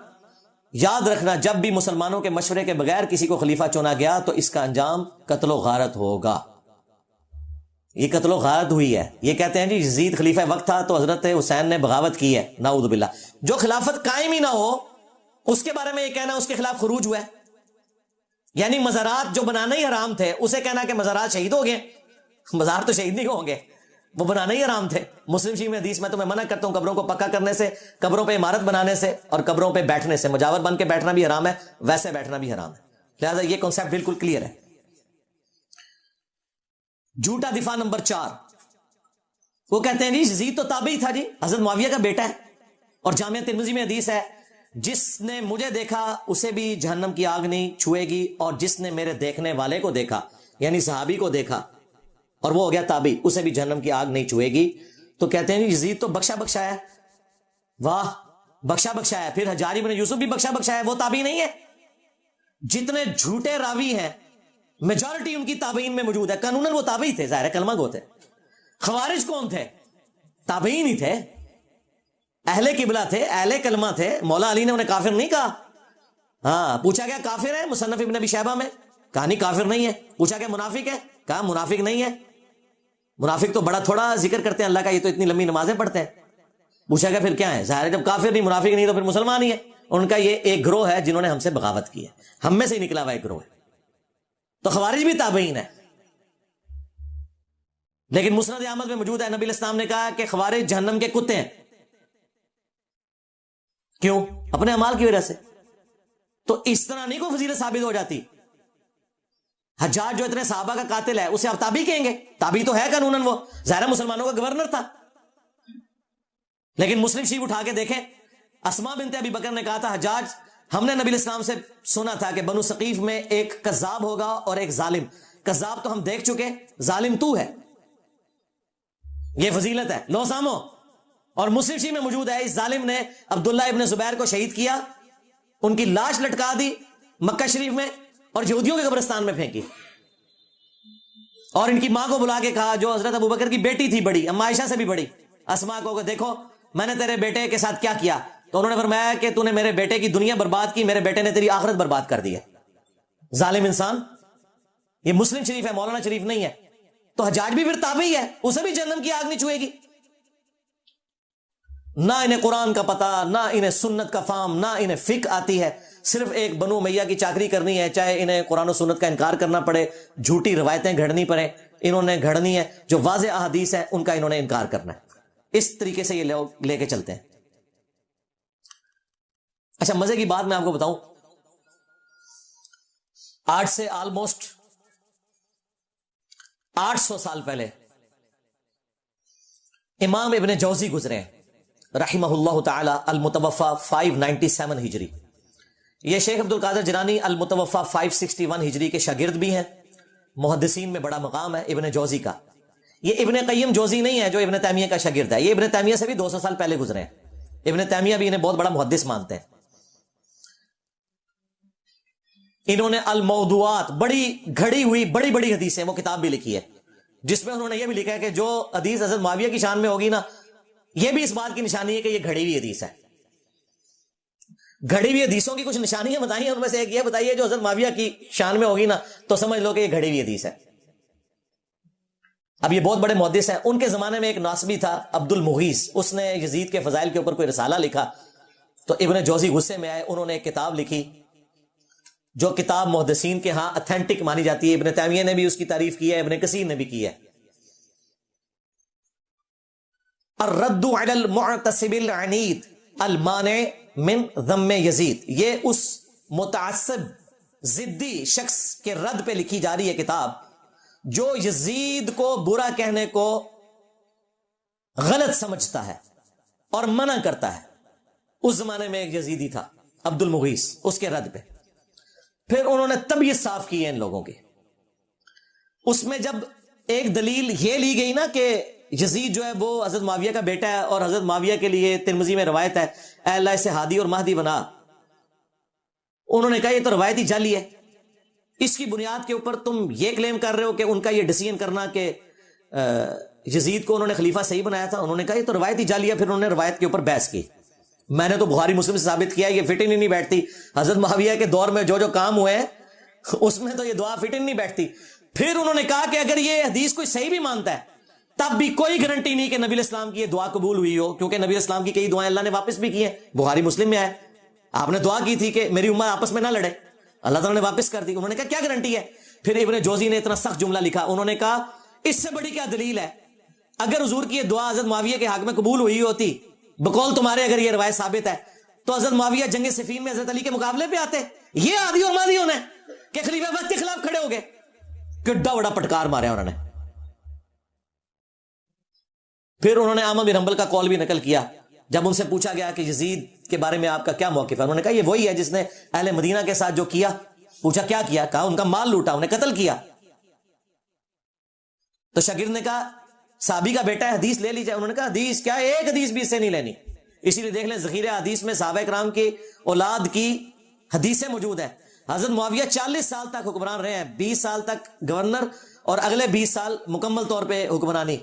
یاد رکھنا جب بھی مسلمانوں کے مشورے کے بغیر کسی کو خلیفہ چنا گیا تو اس کا انجام قتل و غارت ہوگا۔ یہ قتل و غارت ہوئی ہے۔ یہ کہتے ہیں جی یزید خلیفہ وقت تھا تو حضرت حسین نے بغاوت کی ہے، نعوذ باللہ۔ جو خلافت قائم ہی نہ ہو اس کے بارے میں یہ کہنا اس کے خلاف خروج ہوا ہے، یعنی مزارات جو بنانا ہی حرام تھے اسے کہنا کہ مزارات شہید ہو گئے، مزار تو شہید نہیں ہوں گے، وہ بنانا ہی حرام تھے۔ مسلم شریف میں حدیث میں تو میں منع کرتا ہوں قبروں کو پکا کرنے سے، قبروں پہ عمارت بنانے سے، اور قبروں پہ بیٹھنے سے۔ مجاور بن کے بیٹھنا بھی حرام ہے، ویسے بیٹھنا بھی حرام ہے، لہذا یہ کنسیپٹ بالکل کلیئر ہے۔ جھوٹا دفاع نمبر 4، وہ کہتے ہیں جی یزید تو تابعی تھا، جی حضرت معاویہ کا بیٹا ہے، اور جامعہ ترمذی میں حدیث ہے جس نے مجھے دیکھا اسے بھی جہنم کی آگ نہیں چھوئے گی، اور جس نے میرے دیکھنے والے کو دیکھا یعنی صحابی کو دیکھا اور وہ ہو گیا تابعی، اسے بھی جہنم کی آگ نہیں چھوئے گی۔ تو کہتے ہیں جی یزید تو بخشا بخشا ہے، واہ بخشا بخشا ہے۔ پھر حجاج بن یوسف بھی بخشا بخشا ہے، وہ تابعی نہیں ہے۔ جتنے جھوٹے راوی ہیں میجورٹی ان کی تابعین میں موجود ہے، قانوناً وہ تابعی تھے، ظاہر کلمہ گو تھے۔ خوارج کون تھے؟ تابعین ہی تھے، اہل قبلہ تھے، اہل کلمہ تھے۔ مولا علی نے انہیں کافر نہیں کہا۔ ہاں پوچھا گیا کافر ہے مصنف ابن ابی شیبہ میں، کہا نہیں کافر نہیں ہے۔ پوچھا گیا منافق ہے، کہا منافق نہیں ہے۔ منافق تو بڑا تھوڑا ذکر کرتے ہیں اللہ کا، یہ تو اتنی لمبی نمازیں پڑھتے ہیں۔ پوچھا گیا پھر کیا ہے؟ ظاہر ہے جب کافر نہیں منافق نہیں تو پھر مسلمان ہی ہے۔ ان کا یہ ایک گروہ ہے جنہوں نے ہم سے بغاوت کی ہے، ہم میں سے ہی نکلا ہوا ایک گروہ ہے۔ تو خوارج بھی تابعین ہے، لیکن مسند احمد میں موجود ہے نبی علیہ السلام نے کہا کہ خوارج جہنم کے کتے ہیں۔ کیوں؟ اپنے اعمال کی وجہ سے۔ تو اس طرح نہیں کوئی فضیلت ثابت ہو جاتی۔ حجاج جو اتنے صحابہ کا قاتل ہے اسے آپ تابعی کہیں گے؟ تابعی تو ہے قانوناً، وہ ظاہر مسلمانوں کا گورنر تھا۔ لیکن مسلم شریف اٹھا کے دیکھیں، اسما بنت ابی بکر نے کہا تھا حجاج ہم نے نبی علیہ السلام سے سنا تھا کہ بنو ثقیف میں ایک کذاب ہوگا اور ایک ظالم، کذاب تو ہم دیکھ چکے، ظالم تو ہے، یہ فضیلت ہے، لو سامو۔ اور مسلم شریف میں موجود ہے اس ظالم نے عبداللہ ابن زبیر کو شہید کیا، ان کی لاش لٹکا دی مکہ شریف میں اور یہودیوں کے قبرستان میں پھینکی۔ اور ان کی ماں کو بلا کے کہا جو حضرت ابوبکر کی بیٹی تھی بڑی، اما عائشہ سے بھی بڑی، اسما کو، کہ دیکھو میں نے تیرے بیٹے کے ساتھ کیا کیا. تو انہوں نے فرمایا کہ تو نے میرے بیٹے کی دنیا برباد کی، میرے بیٹے نے تیری آخرت برباد کر دی ہے. ظالم انسان. یہ مسلم شریف ہے، مولانا شریف نہیں ہے. تو حجاج بھی پھر تابعی ہے، اسے بھی جہنم کی آگ نہیں چھوئے گی. نہ انہیں قرآن کا پتہ، نہ انہیں سنت کا فہم، نہ انہیں فقہ آتی ہے. صرف ایک بنو امیہ کی چاکری کرنی ہے، چاہے انہیں قرآن و سنت کا انکار کرنا پڑے، جھوٹی روایتیں گھڑنی پڑے، انہوں نے گھڑنی ہے. جو واضح احادیث ہے ان کا انہوں نے انکار کرنا ہے. اس طریقے سے یہ لوگ لے کے چلتے ہیں. اچھا مزے کی بات میں آپ کو بتاؤں، آج سے آلموسٹ 800 سال پہلے امام ابن جوزی گزرے ہیں رحمہ اللہ تعالی، المتوفا 597 ہجری. یہ شیخ عبد القادر جیلانی المتوفا 561 ہجری کے شاگرد بھی ہیں. محدثین میں بڑا مقام ہے ابن جوزی کا. یہ ابن قیم جوزی نہیں ہے جو ابن تیمیہ کا شاگرد ہے، یہ ابن تیمیہ سے بھی 200 سال پہلے گزرے ہیں. ابن تیمیہ بھی انہیں بہت بڑا محدث مانتے ہیں. انہوں نے الموضوعات، بڑی گھڑی ہوئی بڑی بڑی حدیثیں، وہ کتاب بھی لکھی ہے جس میں انہوں نے یہ بھی لکھا ہے کہ جو حدیث حضرت معاویہ کی شان میں ہوگی نا، یہ بھی اس بات کی نشانی ہے کہ یہ گھڑی ہوئی حدیث ہے. گھڑی ہوئی حدیثوں کی کچھ نشانیاں بتائی ہیں، ان میں سے ایک یہ بتائیے جو حضرت معاویہ کی شان میں ہوگی نا تو سمجھ لو کہ یہ گھڑی ہوئی حدیث ہے. اب یہ بہت بڑے محدث ہیں. ان کے زمانے میں ایک ناصبی تھا عبد المغیث، اس نے یزید کے فضائل کے اوپر کوئی رسالہ لکھا. تو ابن جوزی غصے میں آئے، انہوں نے ایک کتاب لکھی جو کتاب محدثین کے ہاں اتھینٹک مانی جاتی ہے. ابن تیمیہ نے بھی اس کی تعریف کی ہے، ابن کثیر نے بھی کی ہے. الرد علی المعتصب العنید المانع من ذم یزید. یہ اس متعصب ضدی شخص کے رد پہ لکھی جا رہی ہے کتاب جو یزید کو برا کہنے کو غلط سمجھتا ہے اور منع کرتا ہے. اس زمانے میں ایک یزیدی تھا عبد المغیث، اس کے رد پہ پھر انہوں نے طبیعت صاف کی ہے ان لوگوں کی. اس میں جب ایک دلیل یہ لی گئی نا کہ یزید جو ہے وہ حضرت معاویہ کا بیٹا ہے اور حضرت معاویہ کے لیے ترمذی میں روایت ہے اے اللہ اسے ہادی اور مہدی بنا، انہوں نے کہا یہ تو روایتی جعلی ہے. اس کی بنیاد کے اوپر تم یہ کلیم کر رہے ہو کہ ان کا یہ ڈیسیژن کرنا کہ یزید کو انہوں نے خلیفہ صحیح بنایا تھا. انہوں نے کہا یہ تو روایتی جعلی ہے. پھر انہوں نے روایت کے اوپر بحث کی. میں نے تو بخاری مسلم سے ثابت کیا یہ فٹ نہیں بیٹھتی. حضرت معاویہ کے دور میں جو کام ہوئے ہیں اس میں تو یہ دعا فٹ نہیں بیٹھتی. پھر انہوں نے کہا کہ اگر یہ حدیث کوئی صحیح بھی مانتا ہے تب بھی کوئی گارنٹی نہیں کہ نبی علیہ السلام کی یہ دعا قبول ہوئی ہو، کیونکہ نبی علیہ السلام کی کئی دعائیں اللہ نے واپس بھی کی ہیں. بخاری مسلم میں ہے، آپ نے دعا کی تھی کہ میری امت آپس میں نہ لڑے، اللہ تعالیٰ نے واپس کر دی. انہوں نے کہا کیا گارنٹی ہے؟ پھر ابن جوزی نے اتنا سخت جملہ لکھا، انہوں نے کہا اس سے بڑی کیا دلیل ہے؟ اگر حضور کی یہ دعا حضرت معاویہ کے حق میں قبول ہوئی ہوتی بقول تمہارے، اگر یہ روایت ثابت ہے تو حضرت معاویہ جنگ صفین میں حضرت علی کے مقابلے پہ آتے. یہ آدھی اور مادی ہونا کہ خلیفہ وقت کے خلاف کھڑے ہو گئے. کڈا بڑا پٹکار مارا انہوں نے. پھر انہوں نے احمد بن حنبل کا قول بھی نقل کیا جب ان سے پوچھا گیا کہ یزید کے بارے میں آپ کا کیا موقف ہے. انہوں نے کہا یہ وہی ہے جس نے اہل مدینہ کے ساتھ جو کیا. پوچھا کیا کیا؟ کہا ان کا مال لوٹا، انہیں قتل کیا. تو شاگرد نے کہا صحابی کا بیٹا ہے، حدیث لے لی جائے. انہوں نے کہا حدیث کیا، ایک حدیث بھی اس سے نہیں لینی. اسی لیے دیکھ لیں ذخیرہ حدیث میں صحابہ کرام کی اولاد کی حدیثیں موجود ہیں. حضرت معاویہ 40 سال تک حکمران رہے ہیں، 20 سال تک گورنر اور اگلے 20 سال مکمل طور پہ حکمرانی.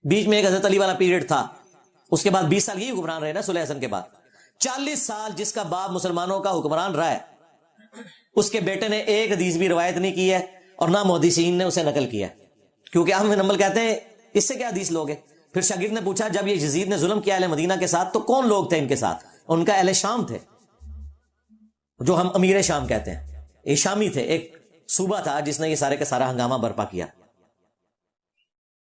بیچ میں ایک حضرت علی والا پیریڈ تھا، اس کے بعد 20 سال یہی حکمران رہے نا صلح حسن کے بعد. 40 سال جس کا باپ مسلمانوں کا حکمران رہا ہے اس کے بیٹے نے ایک حدیث بھی روایت نہیں کی ہے اور نہ محدثین نے اسے نقل کیا ہے. کیونکہ احمد بن حنبل کہتے ہیں اس سے کیا حدیث لوگے. پھر شاگرد نے پوچھا جب یہ یزید نے ظلم کیا اہل مدینہ کے ساتھ تو کون لوگ تھے ان کے ساتھ؟ ان کا اہل شام تھے، جو ہم امیر شام کہتے ہیں. یہ شامی تھے، ایک صوبہ تھا جس نے یہ سارے کا سارا ہنگامہ برپا کیا.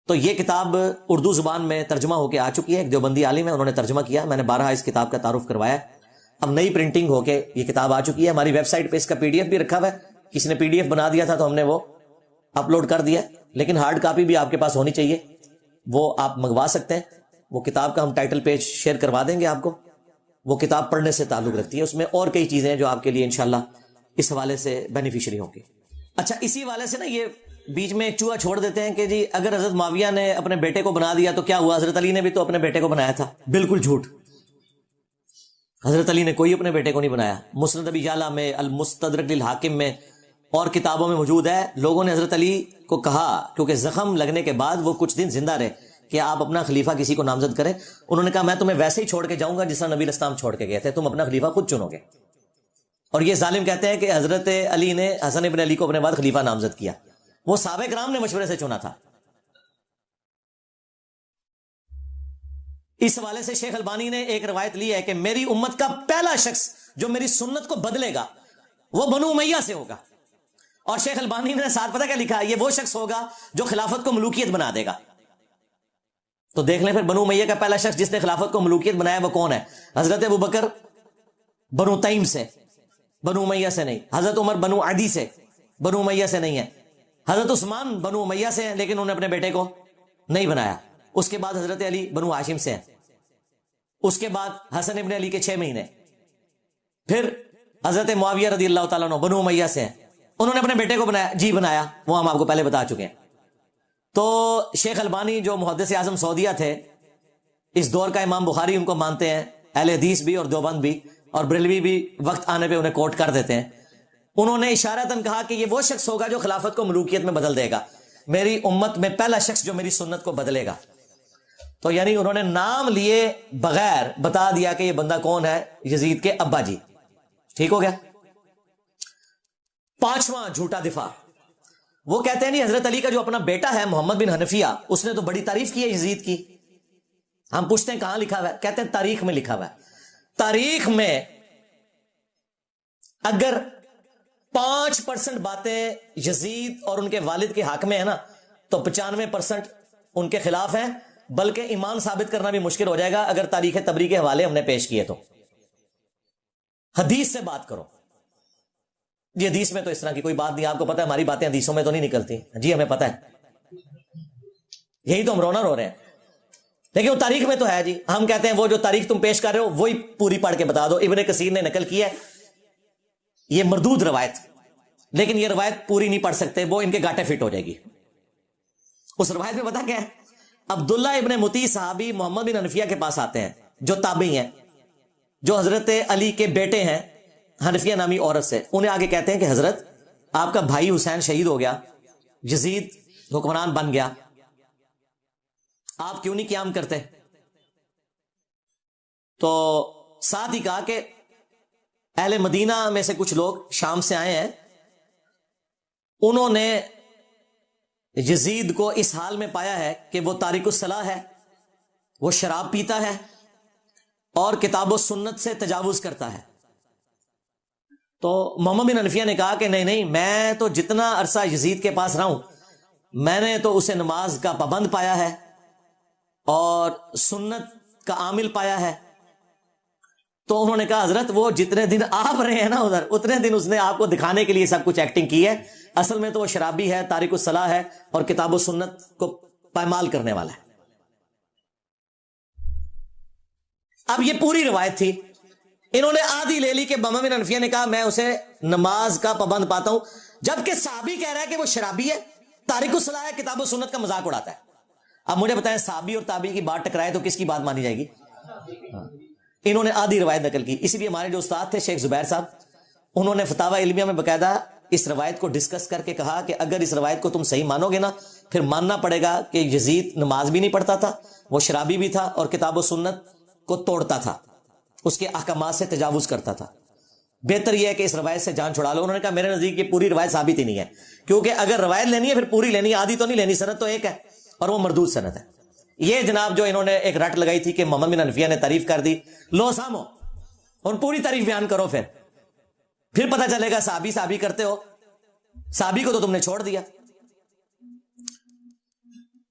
تو یہ کتاب اردو زبان میں ترجمہ ہو کے آ چکی ہے. ایک دیوبندی عالم ہے، انہوں نے ترجمہ کیا. میں نے 12 اس کتاب کا تعارف کروایا. اب نئی پرنٹنگ ہو کے یہ کتاب آ چکی ہے. ہماری ویب سائٹ پہ اس کا PDF بھی رکھا ہوا ہے. کسی نے PDF بنا دیا تھا تو ہم نے وہ اپلوڈ کر دیا، لیکن ہارڈ کاپی بھی آپ کے پاس ہونی چاہیے. وہ آپ منگوا سکتے ہیں. وہ کتاب کا ہم ٹائٹل پیج شیئر کروا دیں گے آپ کو. وہ کتاب پڑھنے سے تعلق رکھتی ہے، اس میں اور کئی چیزیں ہیں جو آپ کے لیے انشاءاللہ اس حوالے سے بینیفیشری ہوں گی. اچھا اسی حوالے سے نا یہ بیچ میں ایک چوہا چھوڑ دیتے ہیں کہ جی اگر حضرت معاویہ نے اپنے بیٹے کو بنا دیا تو کیا ہوا؟ حضرت علی نے بھی تو اپنے بیٹے کو بنایا تھا. بالکل جھوٹ. حضرت علی نے کوئی اپنے بیٹے کو نہیں بنایا. مسند ابی یعلا میں، المستدرک للحاکم میں اور کتابوں میں موجود ہے. لوگوں نے حضرت علی کو کہا, کیونکہ زخم لگنے کے بعد وہ کچھ دن زندہ رہے, کہ آپ اپنا خلیفہ کسی کو نامزد کریں. انہوں نے کہا میں تمہیں ویسے ہی چھوڑ کے جاؤں گا جس طرح نبی علیہ السلام چھوڑ کے گئے تھے, تم اپنا خلیفہ خود چنو گے. اور یہ ظالم کہتے ہیں کہ حضرت علی نے حسن ابن علی کو اپنے بعد خلیفہ نامزد کیا. وہ صحابہ کرام نے مشورے سے چنا تھا. اس حوالے سے شیخ البانی نے ایک روایت لی ہے کہ میری امت کا پہلا شخص جو میری سنت کو بدلے گا وہ بنو امیہ سے ہوگا. اور شیخ البانی نے ساتھ پتہ کیا لکھا, یہ وہ شخص ہوگا جو خلافت کو ملوکیت بنا دے گا. تو دیکھ لیں پھر بنو امیہ کا پہلا شخص جس نے خلافت کو ملوکیت بنایا وہ کون ہے؟ حضرت ابوبکر بنو تیم سے, بنو امیہ سے نہیں. حضرت عمر بنو عدی سے, بنو امیہ سے نہیں ہے. حضرت عثمان بنو امیہ سے ہیں لیکن انہوں نے اپنے بیٹے کو نہیں بنایا. اس کے بعد حضرت علی بنو ہاشم سے ہیں. اس کے بعد حسن ابن علی کے 6 مہینے. پھر حضرت معاویہ رضی اللہ تعالیٰ عنہ بنو امیہ سے ہیں, انہوں نے اپنے بیٹے کو بنایا. جی بنایا, وہ ہم آپ کو پہلے بتا چکے ہیں. تو شیخ البانی جو محدث اعظم سعودیہ تھے, اس دور کا امام بخاری ان کو مانتے ہیں, اہل حدیث بھی اور دیوبند بھی اور بریلوی بھی وقت آنے پہ انہیں کوٹ کر دیتے ہیں. انہوں نے اشارتاً کہا کہ یہ وہ شخص ہوگا جو خلافت کو ملوکیت میں بدل دے گا. میری امت میں پہلا شخص جو میری سنت کو بدلے گا. تو یعنی انہوں نے نام لیے بغیر بتا دیا کہ یہ بندہ کون ہے, یزید کے ابا جی. ٹھیک ہو گیا. 5واں جھوٹا دفاع, وہ کہتے ہیں نہیں حضرت علی کا جو اپنا بیٹا ہے محمد بن حنفیہ, اس نے تو بڑی تعریف کی ہے یزید کی. ہم پوچھتے ہیں کہاں لکھا ہوا ہے؟ کہتے ہیں تاریخ میں لکھا ہوا ہے. تاریخ میں اگر 5% باتیں یزید اور ان کے والد کے حق میں ہے نا, تو 95% ان کے خلاف ہیں. بلکہ ایمان ثابت کرنا بھی مشکل ہو جائے گا اگر تاریخ تبری کے حوالے ہم نے پیش کیے. تو حدیث سے بات کرو. جی حدیث میں تو اس طرح کی کوئی بات نہیں, آپ کو پتہ ہے ہماری باتیں حدیثوں میں تو نہیں نکلتی. جی ہمیں پتہ ہے, یہی تو ہم رونا رو رہے ہیں. لیکن وہ تاریخ میں تو ہے. جی ہم کہتے ہیں وہ جو تاریخ تم پیش کر رہے ہو وہی پوری پڑھ کے بتا دو. ابن کثیر نے نقل کی ہے, یہ مردود روایت, لیکن یہ روایت پوری نہیں پڑھ سکتے, وہ ان کے گاٹے فٹ ہو جائے گی. اس روایت میں پتا کیا ہے؟ عبداللہ ابن مطیع صحابی محمد بن حنفیہ کے پاس آتے ہیں جو تابعی ہیں, جو حضرت علی کے بیٹے ہیں حنفیہ نامی عورت سے. انہیں آگے کہتے ہیں کہ حضرت آپ کا بھائی حسین شہید ہو گیا, یزید حکمران بن گیا, آپ کیوں نہیں قیام کرتے؟ تو ساتھ ہی کہا کہ اہل مدینہ میں سے کچھ لوگ شام سے آئے ہیں, انہوں نے یزید کو اس حال میں پایا ہے کہ وہ تارک الصلاح ہے, وہ شراب پیتا ہے اور کتاب و سنت سے تجاوز کرتا ہے. تو محمد بن حنفیہ نے کہا کہ نہیں نہیں, میں تو جتنا عرصہ یزید کے پاس رہا ہوں میں نے تو اسے نماز کا پابند پایا ہے اور سنت کا عامل پایا ہے. تو انہوں نے کہا حضرت وہ جتنے دن آپ رہے ہیں نا ادھر, اتنے دن اس نے آپ کو دکھانے کے لیے سب کچھ ایکٹنگ کی ہے. اصل میں تو وہ شرابی ہے, تارک الصلاح ہے اور کتاب و سنت کو پائمال کرنے والا ہے. اب یہ پوری روایت تھی, انہوں نے آدھی لے لی کہ محمد بن حنفیہ نے کہا میں اسے نماز کا پابند پاتا ہوں, جبکہ صحابی کہہ رہا ہے کہ وہ شرابی ہے, تارک الصلاح ہے, کتاب و سنت کا مذاق اڑاتا ہے. اب مجھے بتائیں صحابی اور تابعی کی بات ٹکرائے تو کس کی بات مانی جائے گی؟ انہوں نے آدھی روایت نقل کی. اسی لیے ہمارے جو استاد تھے شیخ زبیر صاحب, انہوں نے فتاوی علمیہ میں باقاعدہ اس روایت کو ڈسکس کر کے کہا کہ اگر اس روایت کو تم صحیح مانو گے نا, پھر ماننا پڑے گا کہ یزید نماز بھی نہیں پڑھتا تھا, وہ شرابی بھی تھا اور کتاب و سنت کو توڑتا تھا, اس کے احکامات سے تجاوز کرتا تھا. بہتر یہ ہے کہ اس روایت سے جان چھڑا لو. انہوں نے کہا میرے نزدیک یہ پوری روایت ثابت ہی نہیں ہے, کیونکہ اگر روایت لینی ہے پھر پوری لینی ہے, آدھی تو نہیں لینی. سند تو ایک ہے اور وہ مردود سند ہے. یہ جناب جو انہوں نے ایک رٹ لگائی تھی کہ محمد بن حنفیہ نے تعریف کر دی, لو سامو اور پوری تعریف بیان کرو, پھر پتہ چلے گا صحابی صحابی کرتے ہو, صحابی کو تو تم نے چھوڑ دیا.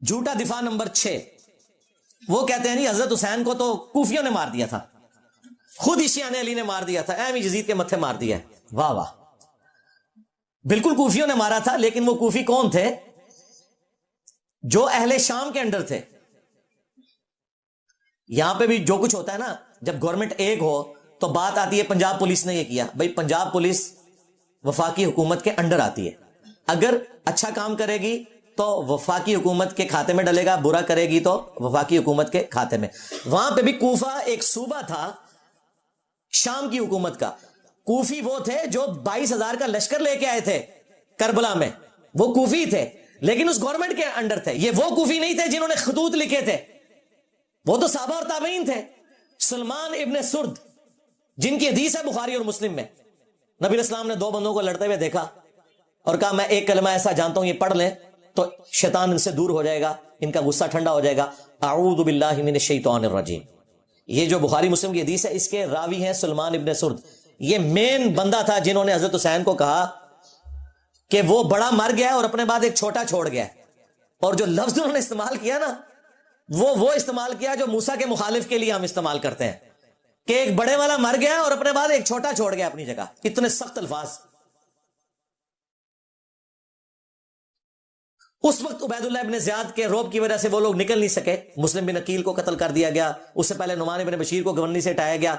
جھوٹا دفاع نمبر 6, وہ کہتے ہیں نہیں حضرت حسین کو تو کوفیوں نے مار دیا تھا, خود عشیان علی نے مار دیا تھا, ایم یزید کے متھے مار دیا. واہ واہ, بالکل کوفیوں نے مارا تھا, لیکن وہ کوفی کون تھے؟ جو اہل شام کے انڈر تھے. یہاں پہ بھی جو کچھ ہوتا ہے نا, جب گورنمنٹ ایک ہو تو بات آتی ہے پنجاب پولیس نے یہ کیا. بھائی پنجاب پولیس وفاقی حکومت کے انڈر آتی ہے, اگر اچھا کام کرے گی تو وفاقی حکومت کے کھاتے میں ڈلے گا, برا کرے گی تو وفاقی حکومت کے کھاتے میں. وہاں پہ بھی کوفہ ایک صوبہ تھا شام کی حکومت کا. کوفی وہ تھے جو 22,000 کا لشکر لے کے آئے تھے کربلا میں. وہ کوفی تھے لیکن اس گورنمنٹ کے انڈر تھے. یہ وہ کوفی نہیں تھے جنہوں نے خطوط لکھے تھے, وہ تو صحابہ اور تابعین تھے. سلمان ابن سرد جن کی حدیث ہے بخاری اور مسلم میں, نبی علیہ السلام نے 2 بندوں کو لڑتے ہوئے دیکھا اور کہا میں ایک کلمہ ایسا جانتا ہوں, یہ پڑھ لیں تو شیطان ان سے دور ہو جائے گا, ان کا غصہ ٹھنڈا ہو جائے گا. اعوذ باللہ من الشیطان الرجیم. یہ جو بخاری مسلم کی حدیث ہے اس کے راوی ہیں سلمان ابن سرد. یہ مین بندہ تھا جنہوں نے حضرت حسین کو کہا کہ وہ بڑا مر گیا اور اپنے بعد ایک چھوٹا چھوڑ گیا. اور جو لفظ انہوں نے استعمال کیا نا, وہ استعمال کیا جو موسیٰ کے مخالف کے لیے ہم استعمال کرتے ہیں کہ ایک بڑے والا مر گیا اور اپنے بعد ایک چھوٹا چھوڑ گیا اپنی جگہ. کتنے سخت الفاظ. اس وقت عبید اللہ ابن زیاد کے روب کی وجہ سے وہ لوگ نکل نہیں سکے. مسلم بن عقیل کو قتل کر دیا گیا, اس سے پہلے نعمان بن بشیر کو گورنری سے ہٹایا گیا,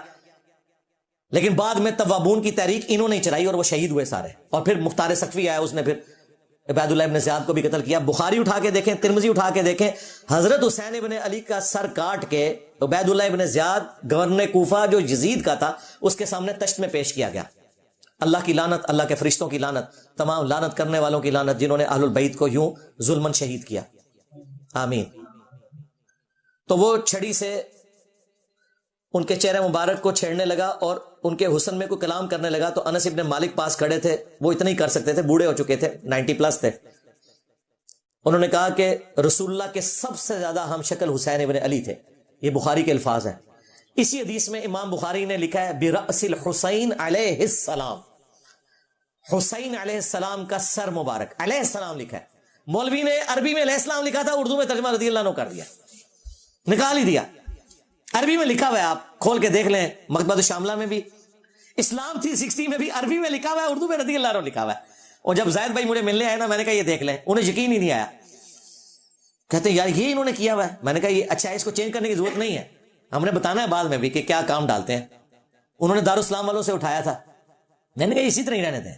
لیکن بعد میں توابون کی تحریک انہوں نے چلائی اور وہ شہید ہوئے سارے. اور پھر مختار سقفی آیا, اس نے پھر عبید اللہ ابن زیاد کو بھی قتل کیا. بخاری اٹھا کے دیکھیں, ترمذی اٹھا کے دیکھیں, حضرت حسین ابن علی کا سر کاٹ کے عبید اللہ ابن زیاد گورنر کوفہ جو یزید کا تھا اس کے سامنے تشت میں پیش کیا گیا. اللہ کی لعنت, اللہ کے فرشتوں کی لعنت, تمام لعنت کرنے والوں کی لعنت جنہوں نے اہل البیت کو یوں ظلمن شہید کیا, آمین. تو وہ چھڑی سے ان کے چہرے مبارک کو چھیڑنے لگا اور ان کے حسن میں کوئی کلام کرنے لگا. تو انس ابن مالک پاس کھڑے تھے, وہ اتنا ہی کر سکتے تھے, بوڑھے ہو چکے تھے, 90+ تھے. انہوں نے کہا کہ رسول اللہ کے سب سے زیادہ ہم شکل حسین ابن علی تھے. یہ بخاری کے الفاظ ہیں. اسی حدیث میں امام بخاری نے لکھا ہے برأس الحسین علیہ السلام, حسین علیہ السلام کا سر مبارک, علیہ السلام لکھا ہے. مولوی نے عربی میں علیہ السلام لکھا تھا, اردو میں ترجمہ رضی اللہ عنہ کر دیا, نکال ہی دیا. عربی میں لکھا ہوا ہے, آپ کھول کے دیکھ لیں, مکتبۃ الشاملہ میں بھی, اسلام 360 میں بھی عربی میں لکھا ہوا ہے, اردو میں رضی اللہ عنہ لکھا ہوا ہے. اور جب زید بھائی مجھے ملنے آئے نا, میں نے کہا یہ دیکھ لیں, انہیں یقین ہی نہیں آیا. کہتے ہیں یار یہ انہوں نے کیا ہوا ہے. میں نے کہا یہ اچھا ہے, اس کو چینج کرنے کی ضرورت نہیں ہے, ہم نے بتانا ہے بعد میں بھی کہ کیا کام ڈالتے ہیں. انہوں نے دارالاسلام والوں سے اٹھایا تھا, میں نے کہا اسی طرح ہی رہنے دیں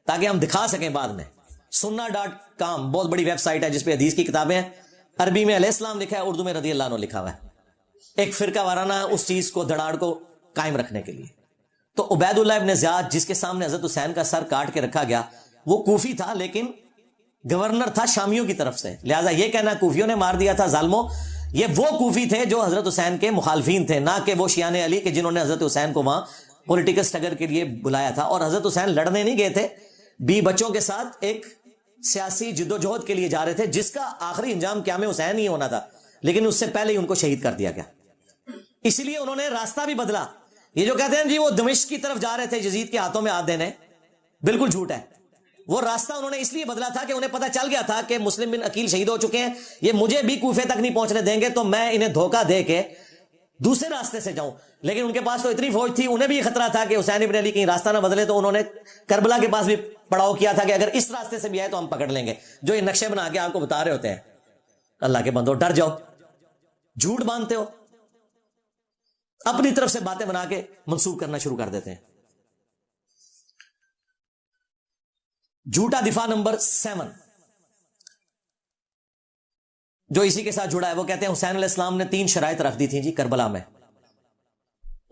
تاکہ ہم دکھا سکیں بعد میں. sunna.com بہت بڑی ویب سائٹ ہے جس پہ حدیث کی کتابیں ہیں. عربی میں علیہ السلام لکھا ہے, اردو میں رضی اللہ عنہ لکھا ہوا ہے, ایک فرقہ وارانہ اس چیز کو دھڑاڑ کو قائم رکھنے کے لیے. تو عبید اللہ ابن زیاد جس کے سامنے حضرت حسین کا سر کاٹ کے رکھا گیا, وہ کوفی تھا لیکن گورنر تھا شامیوں کی طرف سے, لہٰذا یہ کہنا کوفیوں نے مار دیا تھا ظالموں, یہ وہ کوفی تھے جو حضرت حسین کے مخالفین تھے, نہ کہ وہ شیعان علی کے جنہوں نے حضرت حسین کو وہاں پولیٹیکل سٹرگل کے لیے بلایا تھا. اور حضرت حسین لڑنے نہیں گئے تھے, 20 بچوں کے ساتھ ایک سیاسی جدوجہد کے لیے جا رہے تھے جس کا آخری انجام قیام حسین ہی ہونا تھا, لیکن اس سے پہلے ہی ان کو شہید کر دیا گیا. اس لیے انہوں نے راستہ بھی بدلا. یہ جو کہتے ہیں جی وہ دمشق کی طرف جا رہے تھے یزید کے ہاتھوں میں ہاتھ دینے, بالکل جھوٹ ہے. وہ راستہ انہوں نے اس لیے بدلا تھا کہ انہیں پتہ چل گیا تھا کہ مسلم بن عقیل شہید ہو چکے ہیں, یہ مجھے بھی کوفے تک نہیں پہنچنے دیں گے, تو میں انہیں دھوکہ دے کے دوسرے راستے سے جاؤں. لیکن ان کے پاس تو اتنی فوج تھی, انہیں بھی یہ خطرہ تھا کہ حسین ابن علی کہیں راستہ نہ بدلے, تو انہوں نے کربلا کے پاس بھی پڑاؤ کیا تھا کہ اگر اس راستے سے بھی آئے تو ہم پکڑ لیں گے. جو یہ نقشے بنا کے آپ کو بتا رہے ہوتے ہیں, اللہ کے بندو ڈر جاؤ, جھوٹ باندھتے ہو, اپنی طرف سے باتیں بنا کے منسوخ کرنا شروع کر دیتے ہیں. جھوٹا دفاع نمبر 7 جو اسی کے ساتھ جڑا ہے, وہ کہتے ہیں حسین علیہ السلام نے 3 شرائط رکھ دی تھیں جی کربلا میں.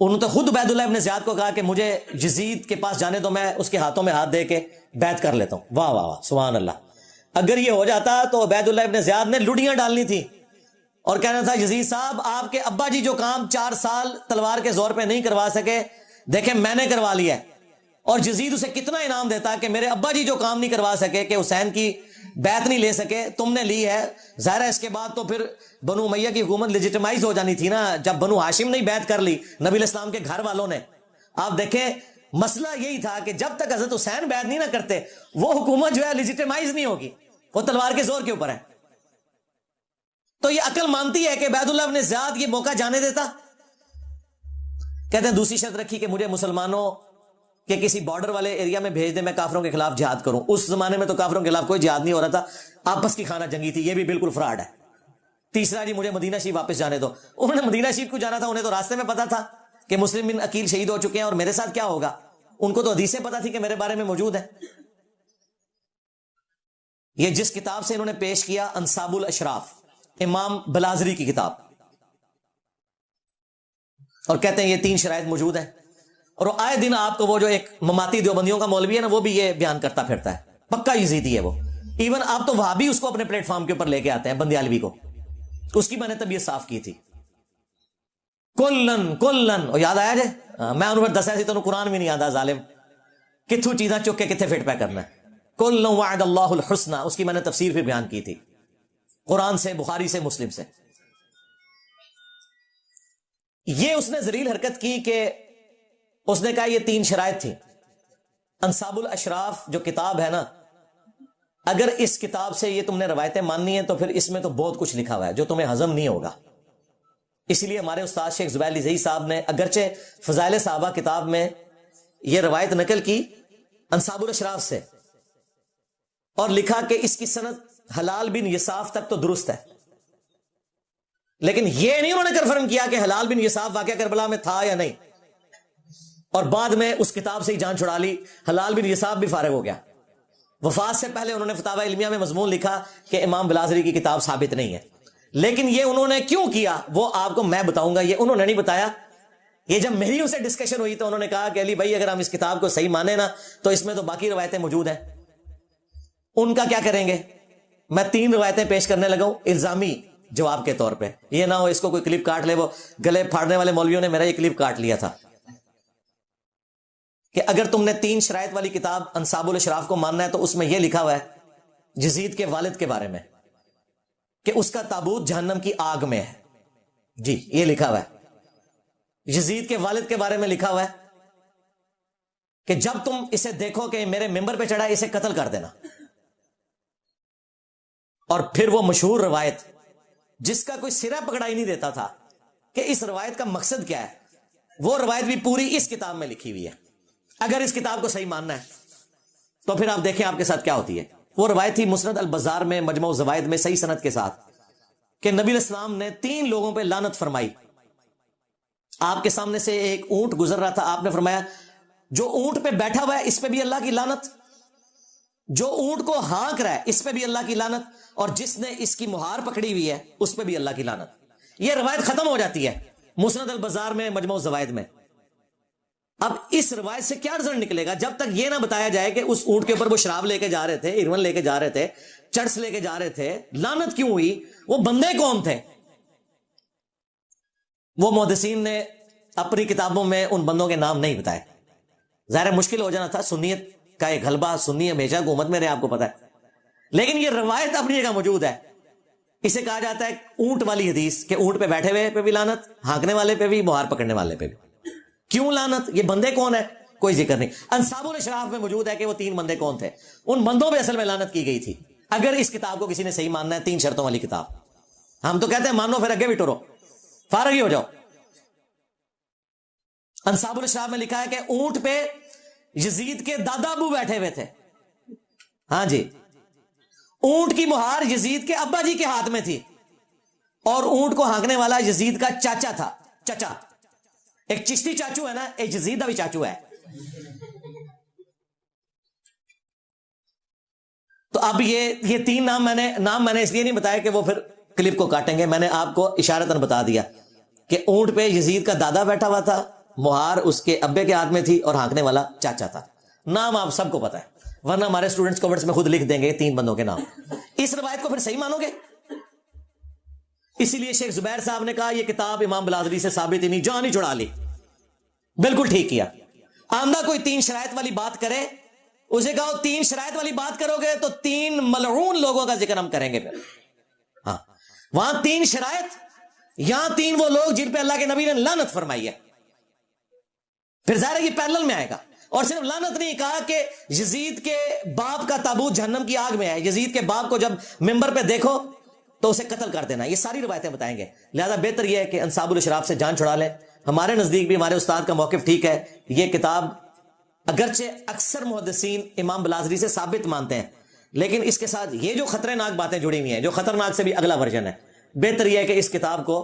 انہوں نے تو خود عبید اللہ ابن زیاد کو کہا کہ مجھے یزید کے پاس جانے تو میں اس کے ہاتھوں میں ہاتھ دے کے بیعت کر لیتا ہوں. واہ واہ واہ, سبحان اللہ. اگر یہ ہو جاتا تو عبید اللہ ابن زیاد نے لڑیاں ڈالنی تھی اور کہنا تھا یزید صاحب آپ کے ابا جی جو کام 4 سال تلوار کے زور پہ نہیں کروا سکے, دیکھیں میں نے کروا لیا ہے. اور یزید اسے کتنا انعام دیتا کہ میرے ابا جی جو کام نہیں کروا سکے, کہ حسین کی بیعت نہیں لے سکے, تم نے لی ہے. ظاہر ہے اس کے بعد تو پھر بنو امیہ کی حکومت لیجیٹمائز ہو جانی تھی نا, جب بنو ہاشم نے بیعت کر لی نبی علیہ السلام کے گھر والوں نے. آپ دیکھیں مسئلہ یہی تھا کہ جب تک حضرت حسین بیعت نہیں نہ کرتے وہ حکومت جو ہے لیجیٹمائز نہیں ہوگی, وہ تلوار کے زور کے اوپر ہے. تو یہ عقل مانتی ہے کہ عبید اللہ ابن زیاد یہ موقع جانے دیتا. کہتے ہیں دوسری شرط رکھی کہ مجھے مسلمانوں کہ کسی بارڈر والے ایریا میں بھیج دیں, میں کافروں کے خلاف جہاد کروں. اس زمانے میں تو کافروں کے خلاف کوئی جہاد نہیں ہو رہا تھا, آپس کی خانہ جنگی تھی, یہ بھی بالکل فراڈ ہے. تیسرا جی مجھے مدینہ شریف واپس جانے دو. انہوں نے مدینہ شریف کو جانا تھا, انہیں تو راستے میں پتا تھا کہ مسلم بن عقیل شہید ہو چکے ہیں اور میرے ساتھ کیا ہوگا. ان کو تو حدیثیں پتا تھی کہ میرے بارے میں موجود ہے. یہ جس کتاب سے انہوں نے پیش کیا انصاب الاشراف, امام بلازری کی کتاب, اور کہتے ہیں یہ 3 شرائط موجود ہیں. اور آئے دن آپ کو وہ جو ایک مماتی دیوبندیوں کا مولوی ہے نا, وہ بھی یہ بیان کرتا پھرتا ہے پکا یزیدی ہے وہ. ایون آپ تو وہابی اس کو اپنے پلیٹ فارم کے اوپر لے کے آتے ہیں, بندیالوی کو, اس کی میں نے طبیعت صاف کی تھی. کلن اور یاد آیا جائے, میں انہوں نے دسا سی تو قرآن بھی نہیں آتا ظالم, کتھوں چیزاں چک کے کتنے فٹ پہ کرنا ہے. کلن وعد اللہ الحسنہ, اس کی میں نے تفسیر بھی بیان کی تھی قرآن سے, بخاری سے, مسلم سے. یہ اس نے ذلیل حرکت کی کہ اس نے کہا یہ 3 شرائط تھی. انصاب الاشراف جو کتاب ہے نا, اگر اس کتاب سے یہ تم نے روایتیں ماننی ہیں تو پھر اس میں تو بہت کچھ لکھا ہوا ہے جو تمہیں ہضم نہیں ہوگا. اس لیے ہمارے استاد شیخ زبیر علی زئی صاحب نے اگرچہ فضائل صحابہ کتاب میں یہ روایت نقل کی انصاب الاشراف سے, اور لکھا کہ اس کی سند حلال بن یساف تک تو درست ہے, لیکن یہ نہیں انہوں نے کنفرم کیا کہ حلال بن یساف واقعہ کربلا میں تھا یا نہیں, اور بعد میں اس کتاب سے ہی جان چھڑا لی. حلال بن یساف بھی فارغ ہو گیا. وفات سے پہلے انہوں نے فتاوی علمیہ میں مضمون لکھا کہ امام بلازری کی کتاب ثابت نہیں ہے, لیکن یہ انہوں نے کیوں کیا وہ آپ کو میں بتاؤں گا, یہ انہوں نے نہیں بتایا. یہ جب میری ان سے ڈسکشن ہوئی تو انہوں نے کہا کہ علی بھائی اگر ہم اس کتاب کو صحیح مانیں نا تو اس میں تو باقی روایتیں موجود ہیں, ان کا کیا کریں گے. میں 3 روایتیں پیش کرنے لگا ہوں الزامی جواب کے طور پہ, یہ نہ ہو اس کو کوئی کلپ کاٹ لے. وہ گلے پھاڑنے والے مولویوں نے میرا یہ کلپ کاٹ لیا تھا کہ اگر تم نے 3 شرائط والی کتاب انصاب الاشراف کو ماننا ہے تو اس میں یہ لکھا ہوا ہے یزید کے والد کے بارے میں کہ اس کا تابوت جہنم کی آگ میں ہے. جی یہ لکھا ہوا ہے. یزید کے والد کے بارے میں لکھا ہوا ہے کہ جب تم اسے دیکھو کہ میرے ممبر پہ چڑھا اسے قتل کر دینا. اور پھر وہ مشہور روایت جس کا کوئی سرا پکڑا ہی نہیں دیتا تھا کہ اس روایت کا مقصد کیا ہے, وہ روایت بھی پوری اس کتاب میں لکھی ہوئی ہے. اگر اس کتاب کو صحیح ماننا ہے تو پھر آپ دیکھیں آپ کے ساتھ کیا ہوتی ہے. وہ روایت تھی مسند البزار میں مجموع الزوائد میں صحیح سند کے ساتھ کہ نبی علیہ السلام نے 3 لوگوں پہ لعنت فرمائی. آپ کے سامنے سے ایک اونٹ گزر رہا تھا, آپ نے فرمایا جو اونٹ پہ بیٹھا ہوا ہے اس پہ بھی اللہ کی لعنت, جو اونٹ کو ہانک رہا ہے اس پہ بھی اللہ کی لعنت, اور جس نے اس کی مہار پکڑی ہوئی ہے اس پہ بھی اللہ کی لعنت. یہ روایت ختم ہو جاتی ہے مسند البزار میں مجموع الزوائد میں. اب اس روایت سے کیا رزلٹ نکلے گا جب تک یہ نہ بتایا جائے کہ اس اونٹ کے اوپر وہ شراب لے کے جا رہے تھے, ایرون لے کے جا رہے تھے, چرس لے کے جا رہے تھے, لعنت کیوں ہوئی, وہ بندے کون تھے. وہ محدثین نے اپنی کتابوں میں ان بندوں کے نام نہیں بتائے. ظاہر مشکل ہو جانا تھا, سنیت کا ایک غلبہ, سنی ہمیشہ حکومت میں رہے آپ کو پتا ہے, لیکن یہ روایت اپنی جگہ موجود ہے. اسے کہا جاتا ہے اونٹ والی حدیث کہ اونٹ پہ بیٹھے ہوئے پہ بھی لعنت, ہانکنے والے پہ بھی, مہار پکڑنے والے پہ بھی. کیوں لعنت, یہ بندے کون ہیں کوئی ذکر نہیں. انصاب الاشراف میں موجود ہے کہ وہ 3 بندے کون تھے, ان بندوں پہ اصل میں لعنت کی گئی تھی. اگر اس کتاب کو کسی نے صحیح ماننا ہے 3 شرطوں والی کتاب, ہم تو کہتے ہیں مانو پھر اگے بھی ٹرو, فارغ ہی ہو جاؤ. انصاب الاشراف میں لکھا ہے کہ اونٹ پہ یزید کے دادا ابو بیٹھے ہوئے تھے. ہاں جی, اونٹ کی مہار یزید کے ابا جی کے ہاتھ میں تھی, اور اونٹ کو ہانکنے والا یزید کا چاچا تھا. چچا, ایک چشتی چاچو ہے نا, ایک یزید کا بھی چاچو ہے. تو اب یہ 3 نام میں نے اس لیے نہیں بتایا کہ وہ پھر کلپ کو کاٹیں گے. میں نے آپ کو اشارتاً بتا دیا کہ اونٹ پہ یزید کا دادا بیٹھا ہوا تھا, مہار اس کے ابے کے ہاتھ میں تھی, اور ہانکنے والا چاچا تھا. نام آپ سب کو پتا ہے, ورنہ ہمارے اسٹوڈنٹس کورٹس میں خود لکھ دیں گے 3 بندوں کے نام. اس روایت کو پھر صحیح مانو گے. اسی لیے شیخ زبیر صاحب نے کہا یہ کتاب امام بلازری سے ثابت ہی نہیں, جان ہی چھڑا لی. بالکل ٹھیک کیا. آمدہ کوئی 3 شرائط والی بات کرے, اسے کہو 3 شرائط والی بات کرو گے تو 3 ملعون لوگوں کا ذکر ہم کریں گے. پھر ہاں, وہاں 3 شرائط, یہاں 3 وہ لوگ جن پہ اللہ کے نبی نے لعنت فرمائی ہے. پھر ظاہر ہے یہ پیرلل میں آئے گا. اور صرف لعنت نہیں کہا کہ یزید کے باپ کا تابوت جہنم کی آگ میں ہے, یزید کے باپ کو جب ممبر پہ دیکھو تو اسے قتل کر دینا. یہ ساری روایتیں بتائیں گے. لہذا بہتر یہ ہے کہ انصاب الاشراف سے جان چھڑا لیں. ہمارے نزدیک بھی ہمارے استاد کا موقف ٹھیک ہے. یہ کتاب اگرچہ اکثر محدثین امام بلازری سے ثابت مانتے ہیں, لیکن اس کے ساتھ یہ جو خطرناک باتیں جڑی ہوئی ہیں, جو خطرناک سے بھی اگلا ورژن ہے, بہتر یہ ہے کہ اس کتاب کو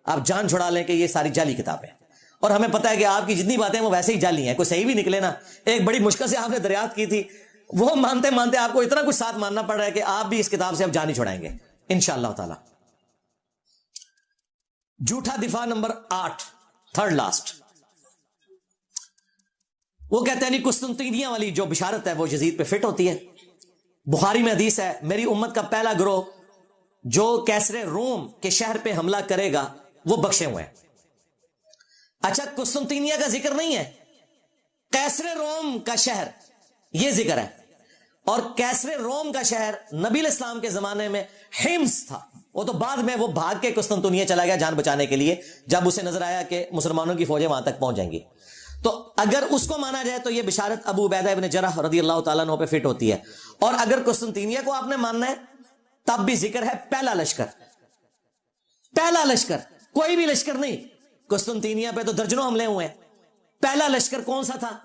آپ جان چھڑا لیں کہ یہ ساری جعلی کتاب ہے. اور ہمیں پتہ ہے کہ آپ کی جتنی باتیں وہ ویسے ہی جعلی ہیں, کوئی صحیح بھی نکلے نا. ایک بڑی مشکل سے آپ نے دریافت کی تھی, وہ مانتے مانتے آپ کو اتنا کچھ ساتھ ماننا پڑ رہا ہے کہ آپ بھی اس کتاب سے اب جان ہی چھڑائیں گے انشاءاللہ تعالی. جھوٹا دفاع نمبر 8, تھرڈ لاسٹ. وہ کہتے ہیں نہیں قسطنطینیہ والی جو بشارت ہے وہ یزید پہ فٹ ہوتی ہے. بخاری میں حدیث ہے میری امت کا پہلا گروہ جو کیسر روم کے شہر پہ حملہ کرے گا وہ بخشے ہوئے ہیں. اچھا قسطنطینیہ کا ذکر نہیں ہے, کیسر روم کا شہر یہ ذکر ہے. اور کیسر روم کا شہر نبی الاسلام کے زمانے میں حمص تھا. وہ تو بعد میں وہ بھاگ کے قسطنطنیہ چلا گیا جان بچانے کے لیے, جب اسے نظر آیا کہ مسلمانوں کی فوجیں وہاں تک پہنچ جائیں گی. تو اگر اس کو مانا جائے تو یہ بشارت ابو عبیدہ ابن جرح رضی اللہ تعالیٰ عنہ پہ فٹ ہوتی ہے. اور اگر قسطنطنیہ کو آپ نے ماننا ہے تب بھی ذکر ہے پہلا لشکر. پہلا لشکر, کوئی بھی لشکر نہیں. قسطنطنیہ پہ تو درجنوں حملے ہوئے ہیں. پہلا لشکر کون سا تھا؟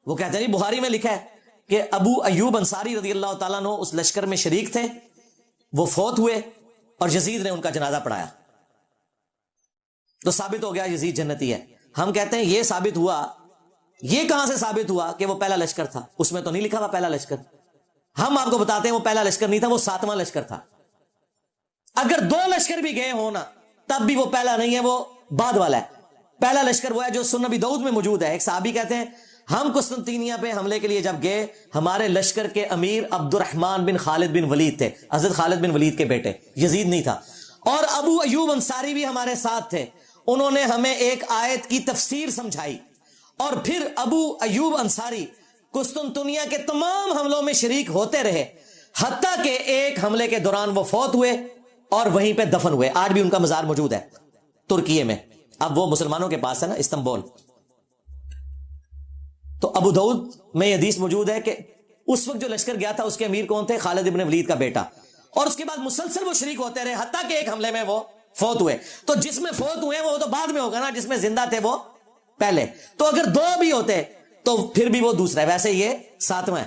وہ کہتے ہیں بخاری میں لکھا ہے کہ ابو ایوب انصاری رضی اللہ تعالیٰ عنہ اس لشکر میں شریک تھے, وہ فوت ہوئے اور یزید نے ان کا جنازہ پڑھایا. تو ثابت ہو گیا یزید جنتی ہے. ہم کہتے ہیں یہ ثابت ہوا, یہ کہاں سے ثابت ہوا کہ وہ پہلا لشکر تھا؟ اس میں تو نہیں لکھا ہوا پہلا لشکر. ہم آپ کو بتاتے ہیں وہ پہلا لشکر نہیں تھا, وہ 7واں لشکر تھا. اگر 2 لشکر بھی گئے ہونا تب بھی وہ پہلا نہیں ہے, وہ بعد والا ہے. پہلا لشکر وہ ہے جو سنن ابی داؤد میں موجود ہے. ایک صحابی کہتے ہیں ہم قسطنطنیہ پہ حملے کے لیے جب گئے, ہمارے لشکر کے امیر عبد الرحمن بن خالد بن ولید تھے, حضرت خالد بن ولید کے بیٹے, یزید نہیں تھا. اور ابو ایوب انصاری بھی ہمارے ساتھ تھے. انہوں نے ہمیں ایک آیت کی تفسیر سمجھائی. اور پھر ابو ایوب انصاری قسطنطنیہ کے تمام حملوں میں شریک ہوتے رہے, حتیٰ کہ ایک حملے کے دوران وہ فوت ہوئے اور وہیں پہ دفن ہوئے. آج بھی ان کا مزار موجود ہے ترکیے میں. اب وہ مسلمانوں کے پاس ہے نا, استنبول. تو ابو داؤد میں یہ حدیث موجود ہے کہ اس وقت جو لشکر گیا تھا اس کے امیر کون تھے؟ خالد ابن ولید کا بیٹا. اور اس کے بعد مسلسل وہ شریک ہوتے رہے حتیٰ کہ ایک حملے میں وہ فوت ہوئے. تو جس میں فوت ہوئے وہ تو بعد میں ہوگا نا, جس میں زندہ تھے وہ پہلے. تو اگر 2 بھی ہوتے تو پھر بھی وہ دوسرا ہے. ویسے یہ 7واں ہے.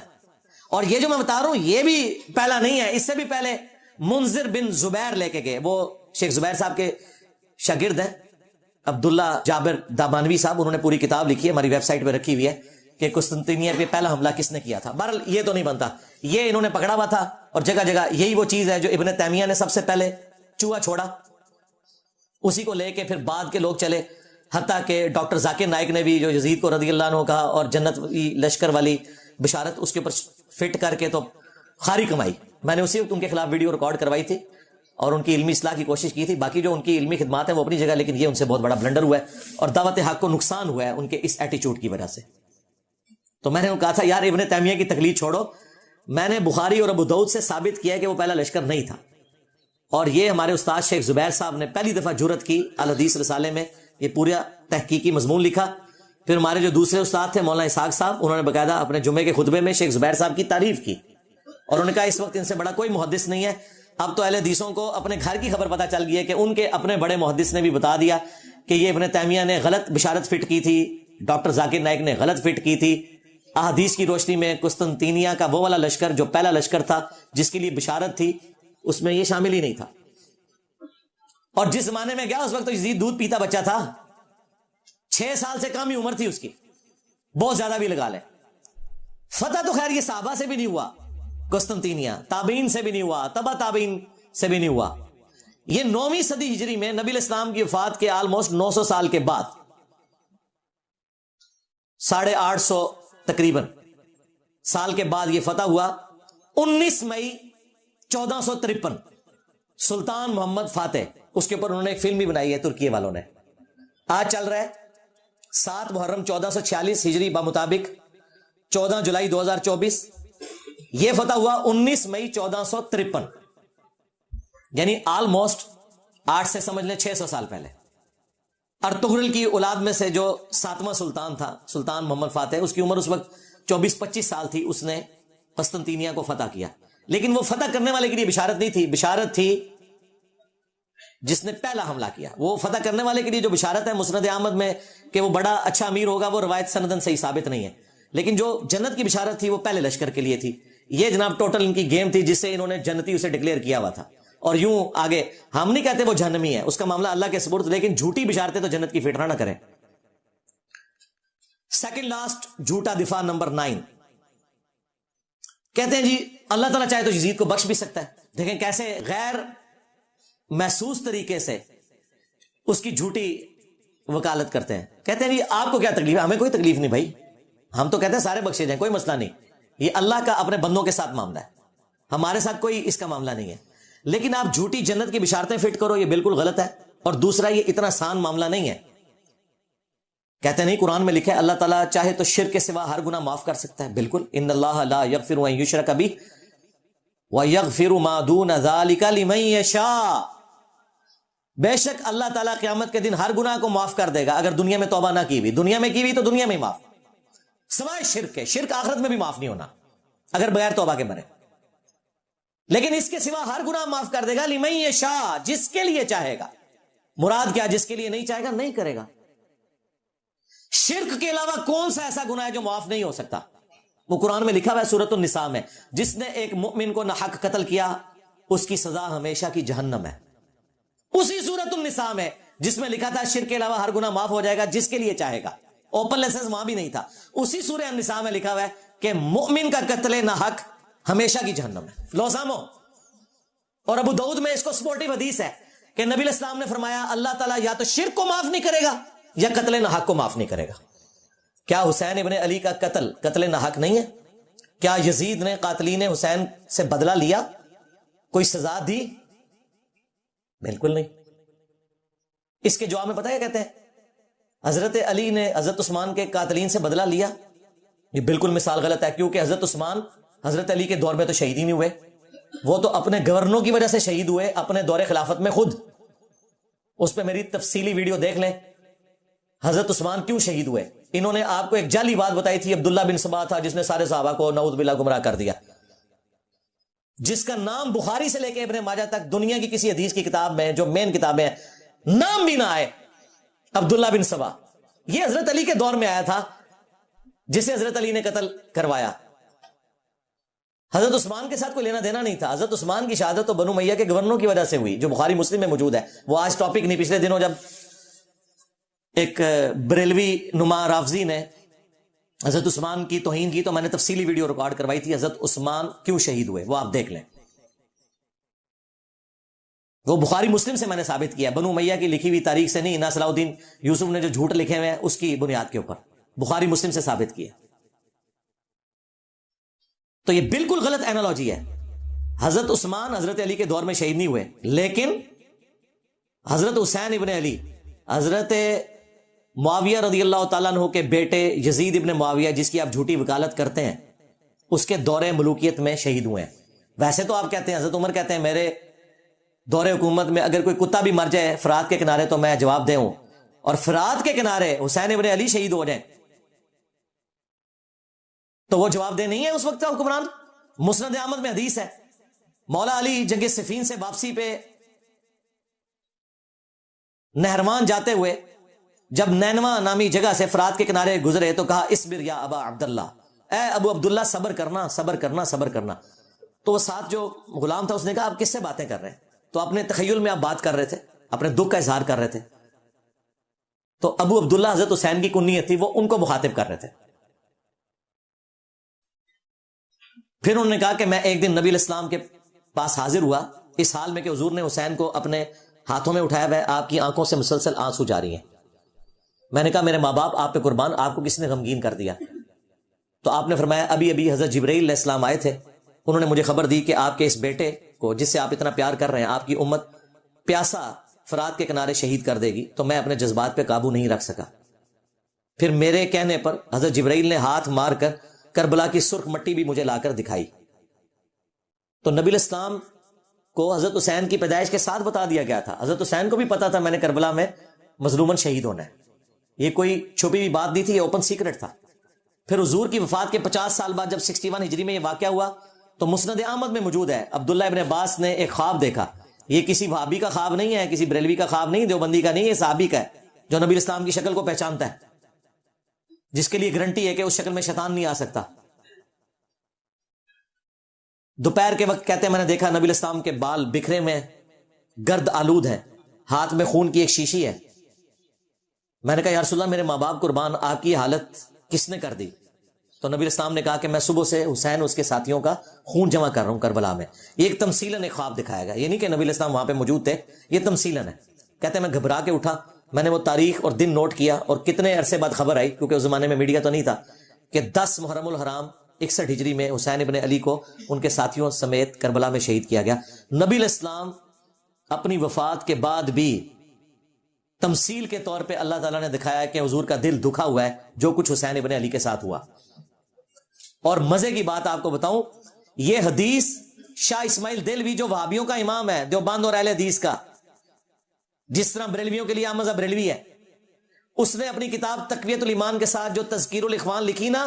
اور یہ جو میں بتا رہا ہوں یہ بھی پہلا نہیں ہے, اس سے بھی پہلے منذر بن زبیر لے کے گئے. وہ شیخ زبیر صاحب کے شاگرد ہیں, عبداللہ جابر دامانوی صاحب. انہوں نے پوری کتاب لکھی ہے, ہماری ویب سائٹ پہ رکھی ہوئی ہے کہ قسطنطنیہ پہ پہلا حملہ کس نے کیا تھا. بہرحال یہ تو نہیں بنتا, یہ انہوں نے پکڑا ہوا تھا. اور جگہ جگہ یہی وہ چیز ہے جو ابن تیمیہ نے سب سے پہلے چوہا چھوڑا, اسی کو لے کے پھر بعد کے لوگ چلے. حتیٰ کہ ڈاکٹر ذاکر نائک نے بھی جو یزید کو رضی اللہ عنہ کہا اور جنت لشکر والی بشارت اس کے اوپر فٹ کر کے تو خاری کمائی. میں نے اسی وقت ان کے خلاف ویڈیو ریکارڈ کروائی تھی اور ان کی علمی اصلاح کی کوشش کی تھی. باقی جو ان کی علمی خدمات ہیں وہ اپنی جگہ, لیکن یہ ان سے بہت بڑا بلنڈر ہوا ہے اور دعوت حق کو نقصان ہوا ہے ان کے اس ایٹیچیوڈ کی وجہ سے. تو میں نے کہا تھا یار ابن تیمیہ کی تقلید چھوڑو. میں نے بخاری اور ابو داؤد سے ثابت کیا کہ وہ پہلا لشکر نہیں تھا. اور یہ ہمارے استاد شیخ زبیر صاحب نے پہلی دفعہ جرت کی الحدیث رسالے میں, یہ پورا تحقیقی مضمون لکھا. پھر ہمارے جو دوسرے استاد تھے مولانا اسحاق صاحب, انہوں نے باقاعدہ اپنے جمعے کے خطبے میں شیخ زبیر صاحب کی تعریف کی اور انہوں نے کہا اس وقت ان سے بڑا کوئی محدث نہیں ہے. اب تو اہل حدیثوں کو اپنے گھر کی خبر پتہ چل گئی ہے کہ ان کے اپنے بڑے محدث نے بھی بتا دیا کہ یہ ابن تیمیہ نے غلط بشارت فٹ کی تھی, ڈاکٹر ذاکر نائک نے غلط فٹ کی تھی. احادیث کی روشنی میں قسطنطنیہ کا وہ والا لشکر جو پہلا لشکر تھا جس کے لیے بشارت تھی, اس میں یہ شامل ہی نہیں تھا. اور جس زمانے میں گیا اس وقت تو یزید دودھ پیتا بچہ تھا, 6 سال سے کم ہی عمر تھی اس کی, بہت زیادہ بھی لگا لے. فتح تو خیر یہ صحابہ سے بھی نہیں ہوا, قسطنطنیہ تابعین سے بھی نہیں ہوا, تبع تابعین سے بھی نہیں ہوا. یہ 9ویں صدی ہجری میں نبی الاسلام کی وفات کے آلموسٹ 900 سال کے بعد, 850 تقریباً سال کے بعد یہ فتح ہوا. 19 مئی 1453 سلطان محمد فاتح, اس کے اوپر انہوں نے ایک فلم بھی بنائی ہے ترکیے والوں نے. آج چل رہا ہے 7 محرم 1446 ہجری بمطابق 14 جولائی 2024. یہ فتح ہوا 19 مئی 1453, یعنی آلموسٹ 8 سے سمجھ لیں 600 سال پہلے. ارطغرل کی اولاد میں سے جو 7واں سلطان تھا, سلطان محمد فاتح, اس کی عمر اس وقت 24-25 سال تھی. اس نے قسطنطنیہ کو فتح کیا, لیکن وہ فتح کرنے والے کے لیے بشارت نہیں تھی, بشارت تھی جس نے پہلا حملہ کیا. وہ فتح کرنے والے کے لیے جو بشارت ہے مسند احمد میں کہ وہ بڑا اچھا امیر ہوگا, وہ روایت سندن صحیح ثابت نہیں ہے. لیکن جو جنت کی بشارت تھی وہ پہلے لشکر کے لیے تھی. یہ جناب ٹوٹل ان کی گیم تھی جس سے انہوں نے جنتی اسے ڈکلیئر کیا ہوا تھا. اور یوں آگے ہم نہیں کہتے وہ جہنمی ہے, اس کا معاملہ اللہ کے سپرد, لیکن جھوٹی بشارتیں تو جنت کی فٹرہ نہ کریں. سیکنڈ لاسٹ جھوٹا دفاع نمبر 9, کہتے ہیں جی اللہ تعالیٰ چاہے تو یزید کو بخش بھی سکتا ہے. دیکھیں کیسے غیر محسوس طریقے سے اس کی جھوٹی وکالت کرتے ہیں. کہتے ہیں جی آپ کو کیا تکلیف ہے؟ ہمیں کوئی تکلیف نہیں بھائی, ہم تو کہتے ہیں سارے بخشے جائیں, کوئی مسئلہ نہیں. یہ اللہ کا اپنے بندوں کے ساتھ معاملہ ہے. ہمارے ساتھ کوئی اس کا معاملہ نہیں ہے. لیکن آپ جھوٹی جنت کی بشارتیں فٹ کرو، یہ بالکل غلط ہے. اور دوسرا، یہ اتنا آسان معاملہ نہیں ہے. کہتے نہیں قرآن میں لکھا ہے اللہ تعالیٰ چاہے تو شرک کے سوا ہر گناہ معاف کر سکتا ہے. بالکل، ان اللہ لا یغفر ان یشرک بہ ویغفر ما دون ذلک لمن یشاء. بے شک اللہ تعالیٰ قیامت کے دن ہر گناہ کو معاف کر دے گا اگر دنیا میں توبہ نہ کی ہوئی. دنیا میں کی ہوئی تو دنیا میں معاف، سوائے شرک کے. شرک آخرت میں بھی معاف نہیں ہونا اگر بغیر توبہ کے مرے. لیکن اس کے سوا ہر گناہ معاف کر دے گا لمن یشاء، جس کے لیے چاہے گا. مراد کیا؟ جس کے لیے نہیں چاہے گا نہیں کرے گا. شرک کے علاوہ کون سا ایسا گناہ ہے جو معاف نہیں ہو سکتا؟ وہ قرآن میں لکھا ہوا ہے سورۃ النساء میں، جس نے ایک مؤمن کو ناحق قتل کیا اس کی سزا ہمیشہ کی جہنم ہے. اسی سورۃ النساء میں جس میں لکھا تھا شرک کے علاوہ ہر گناہ معاف ہو جائے گا جس کے لیے چاہے گا، اوپن لائسنس وہاں بھی نہیں تھا. اسی سورہ النساء میں لکھا ہوا ہے کہ مؤمن کا قتل ناحق ہمیشہ کی جہنم ہے. لو سامو. اور ابو داؤد میں اس کو سپورٹیو حدیث ہے کہ نبی علیہ السلام نے فرمایا اللہ تعالیٰ یا تو شرک کو معاف نہیں کرے گا یا قتل ناحق کو معاف نہیں کرے گا. کیا حسین ابن علی کا قتل ناحق نہیں ہے؟ کیا یزید نے قاتلین حسین سے بدلہ لیا؟ کوئی سزا دی؟ بالکل نہیں. اس کے جواب میں پتہ کیا کہتے ہیں؟ حضرت علی نے حضرت عثمان کے قاتلین سے بدلہ لیا. یہ بالکل مثال غلط ہے، کیونکہ حضرت عثمان حضرت علی کے دور میں تو شہید ہی نہیں ہوئے. وہ تو اپنے گورنروں کی وجہ سے شہید ہوئے اپنے دور خلافت میں خود. اس پہ میری تفصیلی ویڈیو دیکھ لیں حضرت عثمان کیوں شہید ہوئے. انہوں نے آپ کو ایک جعلی بات بتائی تھی، عبداللہ بن سبا تھا جس نے سارے صحابہ کو نعوذ باللہ گمراہ کر دیا، جس کا نام بخاری سے لے کے ابن ماجہ تک دنیا کی کسی حدیث کی کتاب میں جو مین کتابیں ہیں نام بھی نہ آئے. عبداللہ بن سبا یہ حضرت علی کے دور میں آیا تھا جسے حضرت علی نے قتل کروایا. حضرت عثمان کے ساتھ کوئی لینا دینا نہیں تھا. حضرت عثمان کی شہادت تو بنو امیہ کے گورنروں کی وجہ سے ہوئی جو بخاری مسلم میں موجود ہے. وہ آج ٹاپک نہیں. پچھلے دنوں جب ایک بریلوی نما رافضی نے حضرت عثمان کی توہین کی تو میں نے تفصیلی ویڈیو ریکارڈ کروائی تھی حضرت عثمان کیوں شہید ہوئے، وہ آپ دیکھ لیں. وہ بخاری مسلم سے میں نے ثابت کیا، بنو امیہ کی لکھی ہوئی تاریخ سے نہیں. صلاح الدین یوسف نے جو جھوٹ لکھے ہوئے ہیں اس کی بنیاد کے اوپر بخاری مسلم سے ثابت کیا. تو یہ بالکل غلط اینالوجی ہے. حضرت عثمان حضرت علی کے دور میں شہید نہیں ہوئے، لیکن حضرت حسین ابن علی حضرت معاویہ رضی اللہ تعالیٰ عنہ کے بیٹے یزید ابن معاویہ جس کی آپ جھوٹی وکالت کرتے ہیں اس کے دور ملوکیت میں شہید ہوئے ہیں. ویسے تو آپ کہتے ہیں حضرت عمر کہتے ہیں میرے دور حکومت میں اگر کوئی کتا بھی مر جائے فرات کے کنارے تو میں جواب دے ہوں، اور فرات کے کنارے حسین ابن علی شہید ہو جائیں تو وہ جواب دہ نہیں ہے اس وقت کا حکمران. مسند احمد میں حدیث ہے مولا علی جنگ صفین سے واپسی پہ نہروان جاتے ہوئے جب نینوا نامی جگہ سے فرات کے کنارے گزرے تو کہا اصبر یا ابا عبداللہ، اے ابو عبداللہ صبر کرنا صبر کرنا صبر کرنا. تو وہ ساتھ جو غلام تھا اس نے کہا آپ کس سے باتیں کر رہے ہیں؟ تو اپنے تخیل میں آپ بات کر رہے تھے، اپنے دکھ کا اظہار کر رہے تھے. تو ابو عبداللہ حضرت حسین کی کنیت تھی، وہ ان کو مخاطب کر رہے تھے. پھر انہوں نے کہا کہ میں ایک دن نبی علیہ السلام کے پاس حاضر ہوا اس حال میں کہ حضور نے حسین کو اپنے ہاتھوں میں اٹھایا ہوا ہے، آپ کی آنکھوں سے مسلسل آنسو جاری ہیں. میں نے کہا میرے ماں باپ آپ پہ قربان، آپ کو کس نے غمگین کر دیا؟ تو آپ نے فرمایا ابھی ابھی حضرت جبرائیل علیہ السلام آئے تھے، انہوں نے مجھے خبر دی کہ آپ کے اس بیٹے کو جس سے آپ اتنا پیار کر رہے ہیں آپ کی امت پیاسا فرات کے کنارے شہید کر دے گی. تو میں اپنے جذبات پہ قابو نہیں رکھ سکا. پھر میرے کہنے پر حضرت جبرائیل نے ہاتھ مار کر کربلا کی سرخ مٹی بھی مجھے لا کر دکھائی. تو نبی علیہ السلام کو حضرت حسین کی پیدائش کے ساتھ بتا دیا گیا تھا. حضرت حسین کو بھی پتا تھا میں نے کربلا میں مظلوماً شہید ہونا ہے. یہ کوئی چھپی ہوئی بات نہیں تھی، یہ اوپن سیکرٹ تھا. پھر حضور کی وفات کے 50 سال بعد جب 61 ہجری میں یہ واقعہ ہوا تو مسند احمد میں موجود ہے عبداللہ ابن عباس نے ایک خواب دیکھا. یہ کسی وہابی کا خواب نہیں ہے، کسی بریلوی کا خواب نہیں، دیوبندی کا نہیں، یہ صحابی کا ہے جو نبی اسلام کی شکل کو پہچانتا ہے، جس کے لیے گارنٹی ہے کہ اس شکل میں شیطان نہیں آ سکتا. دوپہر کے وقت کہتے ہیں میں نے دیکھا نبی اسلام کے بال بکھرے میں گرد آلود ہیں، ہاتھ میں خون کی ایک شیشی ہے. میں نے کہا یا رسول اللہ میرے ماں باپ قربان، آپ کی حالت کس نے کر دی؟ تو نبی اسلام نے کہا کہ میں صبح سے حسین اس کے ساتھیوں کا خون جمع کر رہا ہوں کربلا میں. یہ ایک تمثیلاً ایک خواب دکھایا گیا، یہ نہیں کہ نبی اسلام وہاں پہ موجود تھے، یہ تمثیلاً ہے. کہتے ہیں میں گھبرا کے اٹھا، میں نے وہ تاریخ اور دن نوٹ کیا اور کتنے عرصے بعد خبر آئی کیونکہ اس زمانے میں میڈیا تو نہیں تھا کہ 10 محرم الحرام 61 ہجری میں حسین ابن علی کو ان کے ساتھیوں سمیت کربلا میں شہید کیا گیا. نبی علیہ السلام اپنی وفات کے بعد بھی تمثیل کے طور پہ اللہ تعالیٰ نے دکھایا کہ حضور کا دل دکھا ہوا ہے جو کچھ حسین ابن علی کے ساتھ ہوا. اور مزے کی بات آپ کو بتاؤں، یہ حدیث شاہ اسماعیل دہلوی جو وہابیوں کا امام ہے، دیوبند اور اہل حدیث کا، جس طرح بریلویوں کے لیے عام مذہب بریلوی ہے، اس نے اپنی کتاب تقویت الایمان کے ساتھ جو تذکیر الاخوان لکھی نا،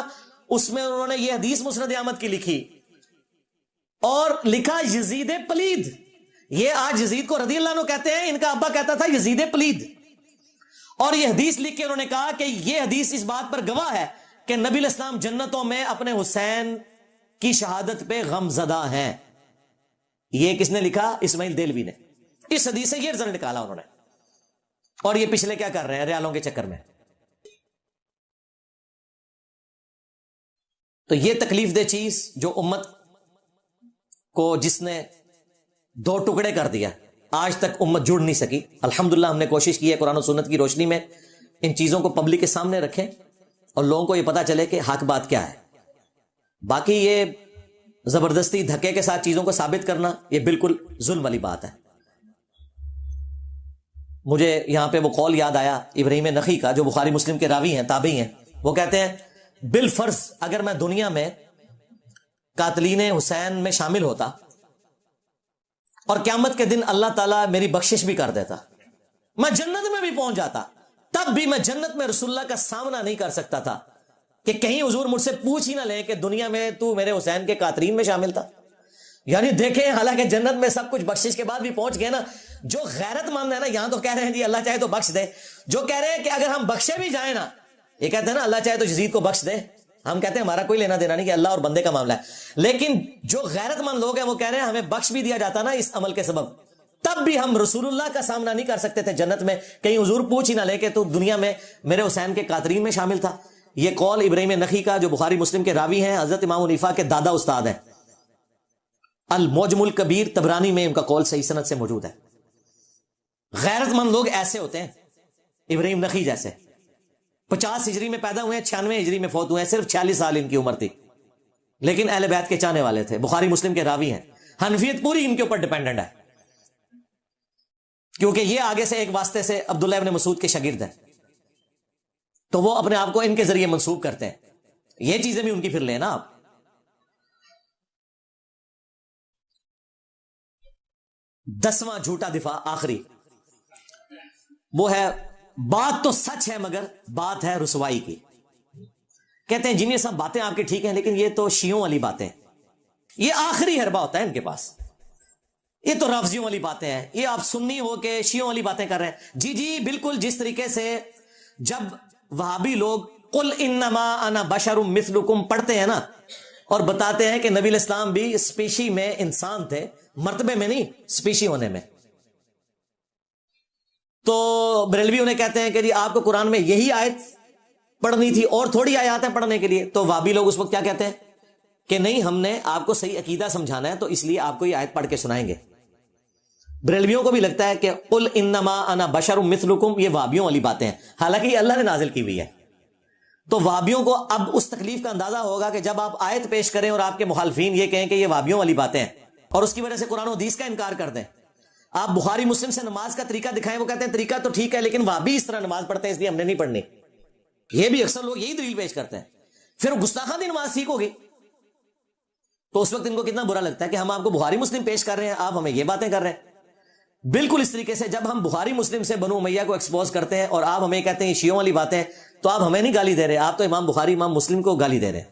اس میں انہوں نے یہ حدیث مسند احمد کی لکھی اور لکھا یزید پلید. یہ آج یزید کو رضی اللہ عنہ کہتے ہیں، ان کا ابا کہتا تھا یزید پلید. اور یہ حدیث لکھ کے انہوں نے کہا کہ یہ حدیث اس بات پر گواہ ہے کہ نبی علیہ السلام جنتوں میں اپنے حسین کی شہادت پہ غم زدہ ہیں. یہ کس نے لکھا؟ اسماعیل دہلوی نے. اس حدیث سے یہ رزلٹ نکالا انہوں نے. اور یہ پچھلے کیا کر رہے ہیں ریالوں کے چکر میں. تو یہ تکلیف دہ چیز جو امت کو جس نے دو ٹکڑے کر دیا، آج تک امت جڑ نہیں سکی. الحمدللہ ہم نے کوشش کی ہے قرآن و سنت کی روشنی میں ان چیزوں کو پبلک کے سامنے رکھیں اور لوگوں کو یہ پتا چلے کہ حق بات کیا ہے. باقی یہ زبردستی دھکے کے ساتھ چیزوں کو ثابت کرنا یہ بالکل ظلم والی بات ہے. مجھے یہاں پہ وہ قول یاد آیا ابراہیم نخعی کا جو بخاری مسلم کے راوی ہیں، تابعی ہیں. وہ کہتے ہیں بالفرض اگر میں دنیا میں قاتلین حسین میں شامل ہوتا اور قیامت کے دن اللہ تعالیٰ میری بخشش بھی کر دیتا، میں جنت میں بھی پہنچ جاتا، تب بھی میں جنت میں رسول اللہ کا سامنا نہیں کر سکتا تھا کہ کہیں حضور مجھ سے پوچھ ہی نہ لیں کہ دنیا میں تو میرے حسین کے قاتلین میں شامل تھا. یعنی دیکھیں حالانکہ جنت میں سب کچھ بخشش کے بعد بھی پہنچ گئے نا. جو غیرت مند ہے نا، یہاں تو کہہ رہے ہیں جی اللہ چاہے تو بخش دے، جو کہہ رہے ہیں کہ اگر ہم بخشے بھی جائیں نا، یہ کہتے ہیں نا اللہ چاہے تو یزید کو بخش دے، ہم کہتے ہیں ہمارا کوئی لینا دینا نہیں کہ اللہ اور بندے کا معاملہ ہے. لیکن جو غیرت مند لوگ ہیں وہ کہہ رہے ہیں ہمیں بخش بھی دیا جاتا نا اس عمل کے سبب، تب بھی ہم رسول اللہ کا سامنا نہیں کر سکتے تھے جنت میں، کہیں حضور پوچھ ہی نہ لے کہ تو دنیا میں میرے حسین کے قاتلین میں شامل تھا. یہ قول ابراہیم نخعی کا جو بخاری مسلم کے راوی ہیں، حضرت امام حنیفہ کے دادا استاد ہیں. المعجم الکبیر طبرانی میں ان کا قول صحیح سند سے موجود ہے. غیرت مند لوگ ایسے ہوتے ہیں ابراہیم نخعی جیسے. 50 ہجری میں پیدا ہوئے ہیں، 96 ہجری میں فوت ہوئے ہیں، صرف 46 سال ان کی عمر تھی، لیکن اہل بیت کے چاہنے والے تھے، بخاری مسلم کے راوی ہیں. حنفیت پوری ان کے اوپر ڈیپینڈنٹ ہے کیونکہ یہ آگے سے ایک واسطے سے عبداللہ ابن مسعود کے شاگرد ہیں، تو وہ اپنے آپ کو ان کے ذریعے منسوب کرتے ہیں. یہ چیزیں بھی ان کی پھر لیں نا آپ. دسواں جھوٹا دفاع آخری، وہ ہے بات تو سچ ہے مگر بات ہے رسوائی کی. کہتے ہیں جن یہ سب باتیں آپ کی ٹھیک ہیں لیکن یہ تو شیعوں والی باتیں، یہ آخری حربہ ہوتا ہے ان کے پاس. یہ تو رافضیوں والی باتیں ہیں، یہ آپ سنی ہو کہ شیعوں والی باتیں کر رہے ہیں. جی بالکل جس طریقے سے جب وہابی لوگ قل انما انا بشر مثلکم پڑھتے ہیں نا اور بتاتے ہیں کہ نبی علیہ السلام بھی اسپیشی میں انسان تھے، مرتبے میں نہیں، اسپیشی ہونے میں، تو بریلوی انہیں کہتے ہیں کہ جی آپ کو قرآن میں یہی آیت پڑھنی تھی اور تھوڑی آیات ہیں پڑھنے کے لیے. تو وہابی لوگ اس وقت کیا کہتے ہیں کہ نہیں، ہم نے آپ کو صحیح عقیدہ سمجھانا ہے تو اس لیے آپ کو یہ آیت پڑھ کے سنائیں گے. بریلویوں کو بھی لگتا ہے کہ قل انما انا بشر مثلکم یہ وہابیوں والی باتیں ہیں، حالانکہ یہ اللہ نے نازل کی ہوئی ہے. تو وہابیوں کو اب اس تکلیف کا اندازہ ہوگا کہ جب آپ آیت پیش کریں اور آپ کے مخالفین یہ کہیں کہ یہ وہابیوں والی باتیں ہیں اور اس کی وجہ سے قرآن و حدیث کا انکار کر دیں. آپ بخاری مسلم سے نماز کا طریقہ دکھائیں، وہ کہتے ہیں طریقہ تو ٹھیک ہے لیکن وہابی اس طرح نماز پڑھتے ہیں اس لیے ہم نے نہیں پڑھنی. یہ بھی اکثر لوگ یہی دلیل پیش کرتے ہیں. پھر گستاخانہ نماز ٹھیک ہوگی تو اس وقت ان کو کتنا برا لگتا ہے کہ ہم آپ کو بخاری مسلم پیش کر رہے ہیں، آپ ہمیں یہ باتیں کر رہے ہیں. بالکل اس طریقے سے جب ہم بخاری مسلم سے بنو امیہ کو ایکسپوز کرتے ہیں اور آپ ہمیں کہتے ہیں شیعوں والی باتیں، تو آپ ہمیں نہیں گالی دے رہے، آپ تو امام بخاری امام مسلم کو گالی دے رہے ہیں،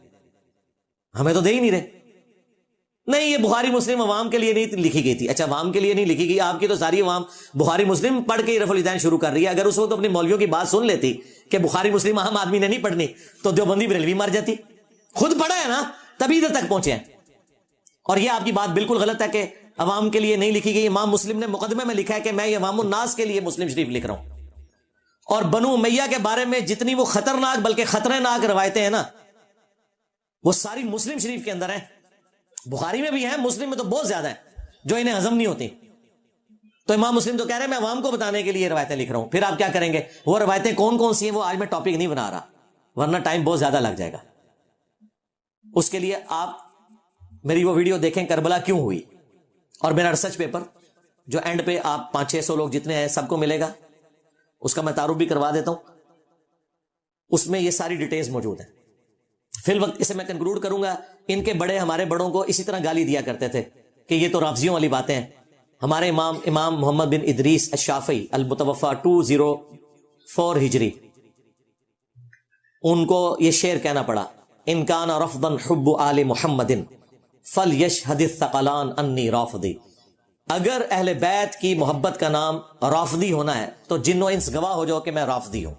ہمیں تو دے ہی نہیں رہے. نہیں یہ بخاری مسلم عوام کے لیے نہیں لکھی گئی تھی. اچھا عوام کے لیے نہیں لکھی گئی، آپ کی تو ساری عوام بخاری مسلم پڑھ کے رفع الیدین شروع کر رہی ہے. اگر اس وقت اپنی مولویوں کی بات سن لیتی کہ بخاری مسلم عام آدمی نے نہیں پڑھنی تو دیوبندی بریلوی مر جاتی. خود پڑھا ہے نا تبھی ادھر تک پہنچے ہیں. اور یہ آپ کی بات بالکل غلط ہے کہ عوام کے لیے نہیں لکھی گئی. امام مسلم نے مقدمے میں لکھا ہے کہ میں یہ عوام الناس کے لیے مسلم شریف لکھ رہا ہوں. اور بنو امیہ کے بارے میں جتنی وہ خطرناک بلکہ خطرناک روایتیں ہیں نا وہ ساری مسلم شریف کے اندر ہیں. بخاری میں بھی ہیں، مسلم میں تو بہت زیادہ ہیں جو انہیں ہضم نہیں ہوتی. تو امام مسلم تو کہہ رہے ہیں میں عوام کو بتانے کے لیے روایتیں لکھ رہا ہوں. پھر آپ کیا کریں گے؟ وہ روایتیں کون کون سی ہیں وہ آج میں ٹاپک نہیں بنا رہا ورنہ ٹائم بہت زیادہ لگ جائے گا. اس کے لیے آپ میری وہ ویڈیو دیکھیں کربلا کیوں ہوئی, اور میرا ریسرچ پیپر جو اینڈ پہ آپ 500-600 لوگ جتنے ہیں سب کو ملے گا, اس کا میں تعارف بھی کروا دیتا ہوں. اس میں یہ ساری ڈیٹیلز موجود ہیں. فی الوقت اسے میں کنکلوڈ کروں گا. ان کے بڑے ہمارے بڑوں کو اسی طرح گالی دیا کرتے تھے کہ یہ تو رافضیوں والی باتیں ہیں. ہمارے امام محمد بن ادریس الشافعی المتوفا 204 ہجری, ان کو یہ شعر کہنا پڑا, ان کان رفضا حب آل محمد فلیشہد الثقلان انی رافضی. اگر اہل بیت کی محبت کا نام رافضی ہونا ہے تو جن و انس گواہ ہو جاؤ کہ میں رافضی ہوں.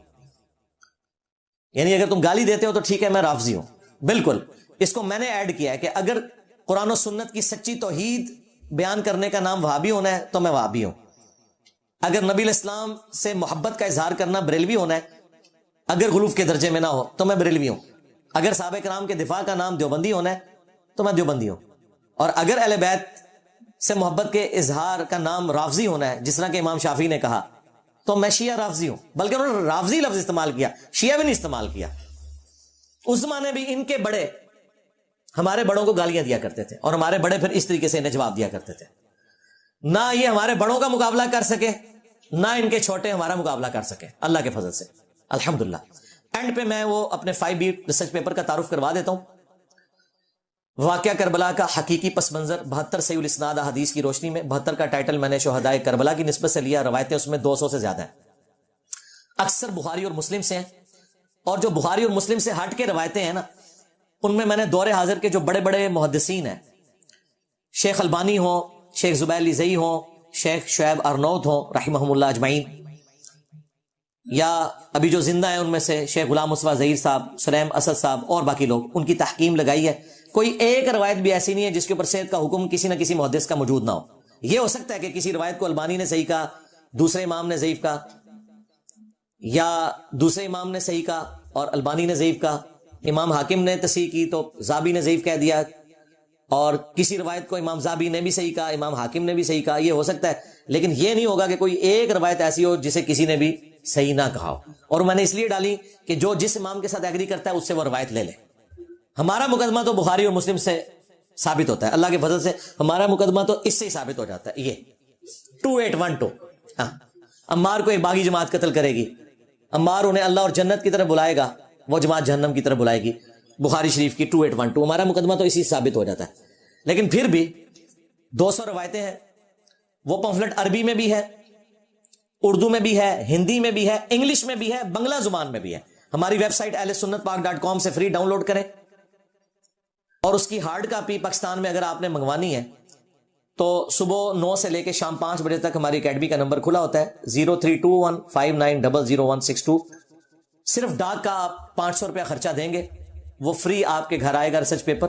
یعنی اگر تم گالی دیتے ہو تو ٹھیک ہے میں رافضی ہوں, بالکل. اس کو میں نے ایڈ کیا ہے کہ اگر قرآن و سنت کی سچی توحید بیان کرنے کا نام وہابی ہونا ہے تو میں وہابی ہوں. اگر نبی الاسلام سے محبت کا اظہار کرنا بریلوی ہونا ہے, اگر غلوف کے درجے میں نہ ہو تو میں بریلوی ہوں. اگر صحابہ کرام کے دفاع کا نام دیوبندی ہونا ہے تو میں دیوبندی ہوں. اور اگر اہل بیت سے محبت کے اظہار کا نام رافضی ہونا ہے, جس طرح کہ امام شافعی نے کہا, تو میں شیعہ رافضی ہوں. بلکہ انہوں نے رافضی لفظ استعمال کیا, شیعہ بھی نہیں استعمال کیا. اس زمانے بھی ان کے بڑے ہمارے بڑوں کو گالیاں دیا کرتے تھے, اور ہمارے بڑے پھر اس طریقے سے انہیں جواب دیا کرتے تھے. نہ یہ ہمارے بڑوں کا مقابلہ کر سکے, نہ ان کے چھوٹے ہمارا مقابلہ کر سکے, اللہ کے فضل سے الحمدللہ. اینڈ پہ میں وہ اپنے 5B ریسرچ پیپر کا تعارف کروا دیتا ہوں. واقعہ کربلا کا حقیقی پس منظر 72 صحیح الاسناد احادیث کی روشنی میں. 72 کا ٹائٹل میں نے شہدائے کربلا کی نسبت سے لیا. روایتیں اس میں 200 سے زیادہ ہیں, اکثر بخاری اور مسلم سے ہیں. اور جو بخاری اور مسلم سے ہٹ کے روایتیں ہیں نا, ان میں نے دور حاضر کے جو بڑے بڑے محدثین ہیں, شیخ البانی ہوں, شیخ زبیر زئی ہوں, شیخ شعیب ارنوت ہوں رحمہم اللہ اجمعین, یا ابھی جو زندہ ہیں ان میں سے شیخ غلام مصطفیٰ ظہیر صاحب, سلیم اسد صاحب اور باقی لوگ, ان کی تحقیم لگائی ہے. کوئی ایک روایت بھی ایسی نہیں ہے جس کے اوپر صحت کا حکم کسی نہ کسی محدث کا موجود نہ ہو. یہ ہو سکتا ہے کہ کسی روایت کو البانی نے صحیح کہا, دوسرے امام نے ضعیف کہا, یا دوسرے امام نے صحیح کہا اور البانی نے ضعیف کہا, امام حاکم نے تصحیح کی تو زابی نے ضعیف کہہ دیا, اور کسی روایت کو امام زابی نے بھی صحیح کہا, امام حاکم نے بھی صحیح کہا. یہ ہو سکتا ہے, لیکن یہ نہیں ہوگا کہ کوئی ایک روایت ایسی ہو جسے کسی نے بھی صحیح نہ کہا ہو. اور میں نے اس لیے ڈالی کہ جو جس امام کے ساتھ ایگری کرتا ہے اس سے وہ روایت لے لے. ہمارا مقدمہ تو بخاری اور مسلم سے ثابت ہوتا ہے, اللہ کے فضل سے ہمارا مقدمہ تو اس سے ہی ثابت ہو جاتا ہے. یہ 2812, ہاں, عمار کو ایک باغی جماعت قتل کرے گی, عمار انہیں اللہ اور جنت کی طرف بلائے گا, وہ جماعت جہنم کی طرف بلائے گی. بخاری شریف کی 2812, ہمارا مقدمہ تو اسی سے ثابت ہو جاتا ہے. لیکن پھر بھی 200 روایتیں ہیں. وہ پمفلٹ عربی میں بھی ہے, اردو میں بھی ہے, ہندی میں بھی ہے, انگلش میں بھی ہے, بنگلہ زبان میں بھی ہے. ہماری ویب سائٹ ahlsunnatpak.com سے فری ڈاؤن لوڈ کریں, اور اس کی ہارڈ کاپی پاکستان میں اگر آپ نے منگوانی ہے تو صبح 9 سے لے کے شام 5 بجے تک ہماری اکیڈمی کا نمبر کھلا ہوتا ہے 032159000162. صرف ڈاک کا آپ 500 روپیہ خرچہ دیں گے, وہ فری آپ کے گھر آئے گا. ریسرچ پیپر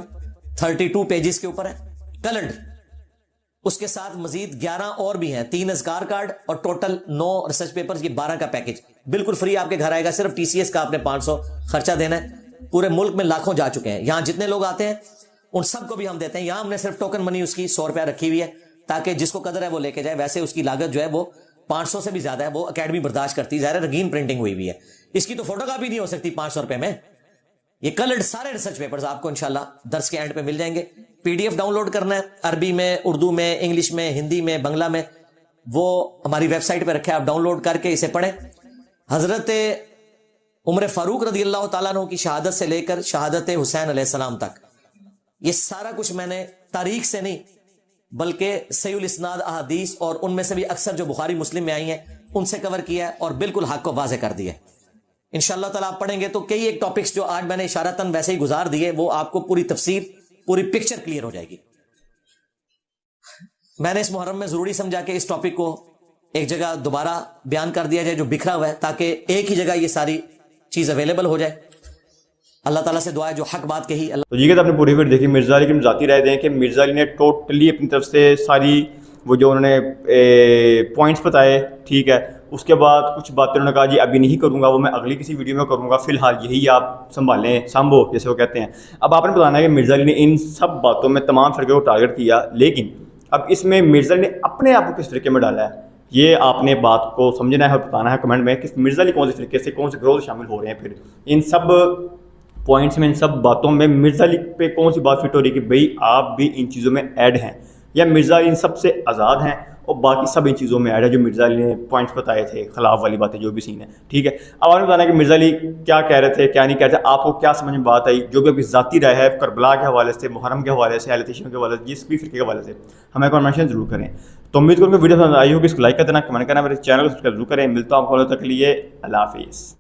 32 پیجز کے اوپر ہے, کلرڈ. اس کے ساتھ مزید 11 اور بھی ہیں, 3 اذکار کارڈ اور ٹوٹل 9 ریسرچ پیپر, یہ 12 کا پیکج بالکل فری آپ کے گھر آئے گا. صرف TCS کا آپ نے 500 خرچہ دینا ہے. پورے ملک میں لاکھوں جا چکے ہیں, یہاں جتنے لوگ آتے ہیں ان سب کو بھی ہم دیتے ہیں. یہاں ہم نے صرف ٹوکن منی اس کی 100 روپیہ رکھی ہوئی ہے تاکہ جس کو قدر ہے وہ لے کے جائے. ویسے اس کی لاگت جو ہے وہ 500 سے بھی زیادہ ہے, وہ اکیڈمی برداشت کرتی ہے. ظاہر رنگین پرنٹنگ ہوئی ہے, اس کی تو فوٹو کاپی نہیں ہو سکتی 500 روپے میں. یہ کلرڈ سارے ریسرچ پیپرز آپ کو انشاءاللہ درس کے اینڈ پہ مل جائیں گے. PDF ڈاؤن لوڈ کرنا ہے, عربی میں, اردو میں, انگلش میں, ہندی میں, بنگلہ میں, وہ ہماری ویب سائٹ پہ رکھا ہے, آپ ڈاؤن لوڈ کر کے اسے پڑھیں. حضرت عمر فاروق رضی اللہ تعالیٰ عنہ کی شہادت سے لے کر شہادت حسین علیہ السلام تک, یہ سارا کچھ میں نے تاریخ سے نہیں بلکہ صحیح الاسناد احادیث اور ان میں سے بھی اکثر جو بخاری مسلم میں آئی ہیں ان سے کور کیا ہے, اور بالکل حق کو واضح کر دیا ہے. انشاءاللہ تعالیٰ آپ پڑھیں گے تو کئی ایک ٹاپکس جو آج میں نے اشارتاً ویسے ہی گزار دیے, وہ آپ کو پوری تفسیر, پوری پکچر کلیئر ہو جائے گی. میں نے اس محرم میں ضروری سمجھا کہ اس ٹاپک کو ایک جگہ دوبارہ بیان کر دیا جائے جو بکھرا ہوا ہے, تاکہ ایک ہی جگہ یہ ساری چیز اویلیبل ہو جائے. اللہ تعالیٰ سے دعا ہے جو حق بات کہی اللہ. تو یہ کہ آپ نے پوری ویڈیو دیکھی. مرزا علی کی ذاتی رائے دیں کہ مرزا علی نے ٹوٹلی اپنی طرف سے ساری وہ جو انہوں نے پوائنٹس بتائے, ٹھیک ہے, اس کے بعد کچھ باتیں انہوں نے کہا جی ابھی نہیں کروں گا, وہ میں اگلی کسی ویڈیو میں کروں گا, فی الحال یہی آپ سنبھالیں, سامبو جیسے وہ کہتے ہیں. اب آپ نے بتانا ہے کہ مرزا علی نے ان سب باتوں میں تمام فرقے کو ٹارگٹ کیا, لیکن اب اس میں مرزا علی نے اپنے آپ کو کس فرقے میں ڈالا ہے, یہ آپ نے بات کو سمجھنا ہے اور بتانا ہے کمنٹ میں کہ مرزا علی کون سے فرقے سے, کون سے گروہ سے شامل ہو رہے ہیں. پھر ان سب پوائنٹس میں ان سب باتوں میں مرزا علی پہ کون سی بات فٹ ہو رہی ہے کہ بھئی آپ بھی ان چیزوں میں ایڈ ہیں، یا مرزا علی ان سب سے آزاد ہیں اور باقی سب ان چیزوں میں ایڈ ہے جو مرزا علی نے پوائنٹس بتائے تھے، خلاف والی باتیں جو بھی سین ہے، ٹھیک ہے۔ اب آپ نے بتانا کہ مرزا علی کیا کہہ رہے تھے کیا نہیں کہہ رہے تھے، آپ کو کیا سمجھ میں بات آئی، جو بھی آپ کی ذاتی رائے ہے کربلا کے حوالے سے، محرم کے حوالے سے، اہل تشیع کے حوالے سے، جس بھی فرقے کے حوالے سے ہمیں کمنٹ میں ضرور کریں۔ تو امید کروں کہ ویڈیو پسند آئی ہوگی، اس کو لائک کر دینا، کمنٹ کرنا، میرے چینل کو سبسکرائب ضرور کریں۔ ملتا ہوں آپ کو تک کے لیے، اللہ حافظ۔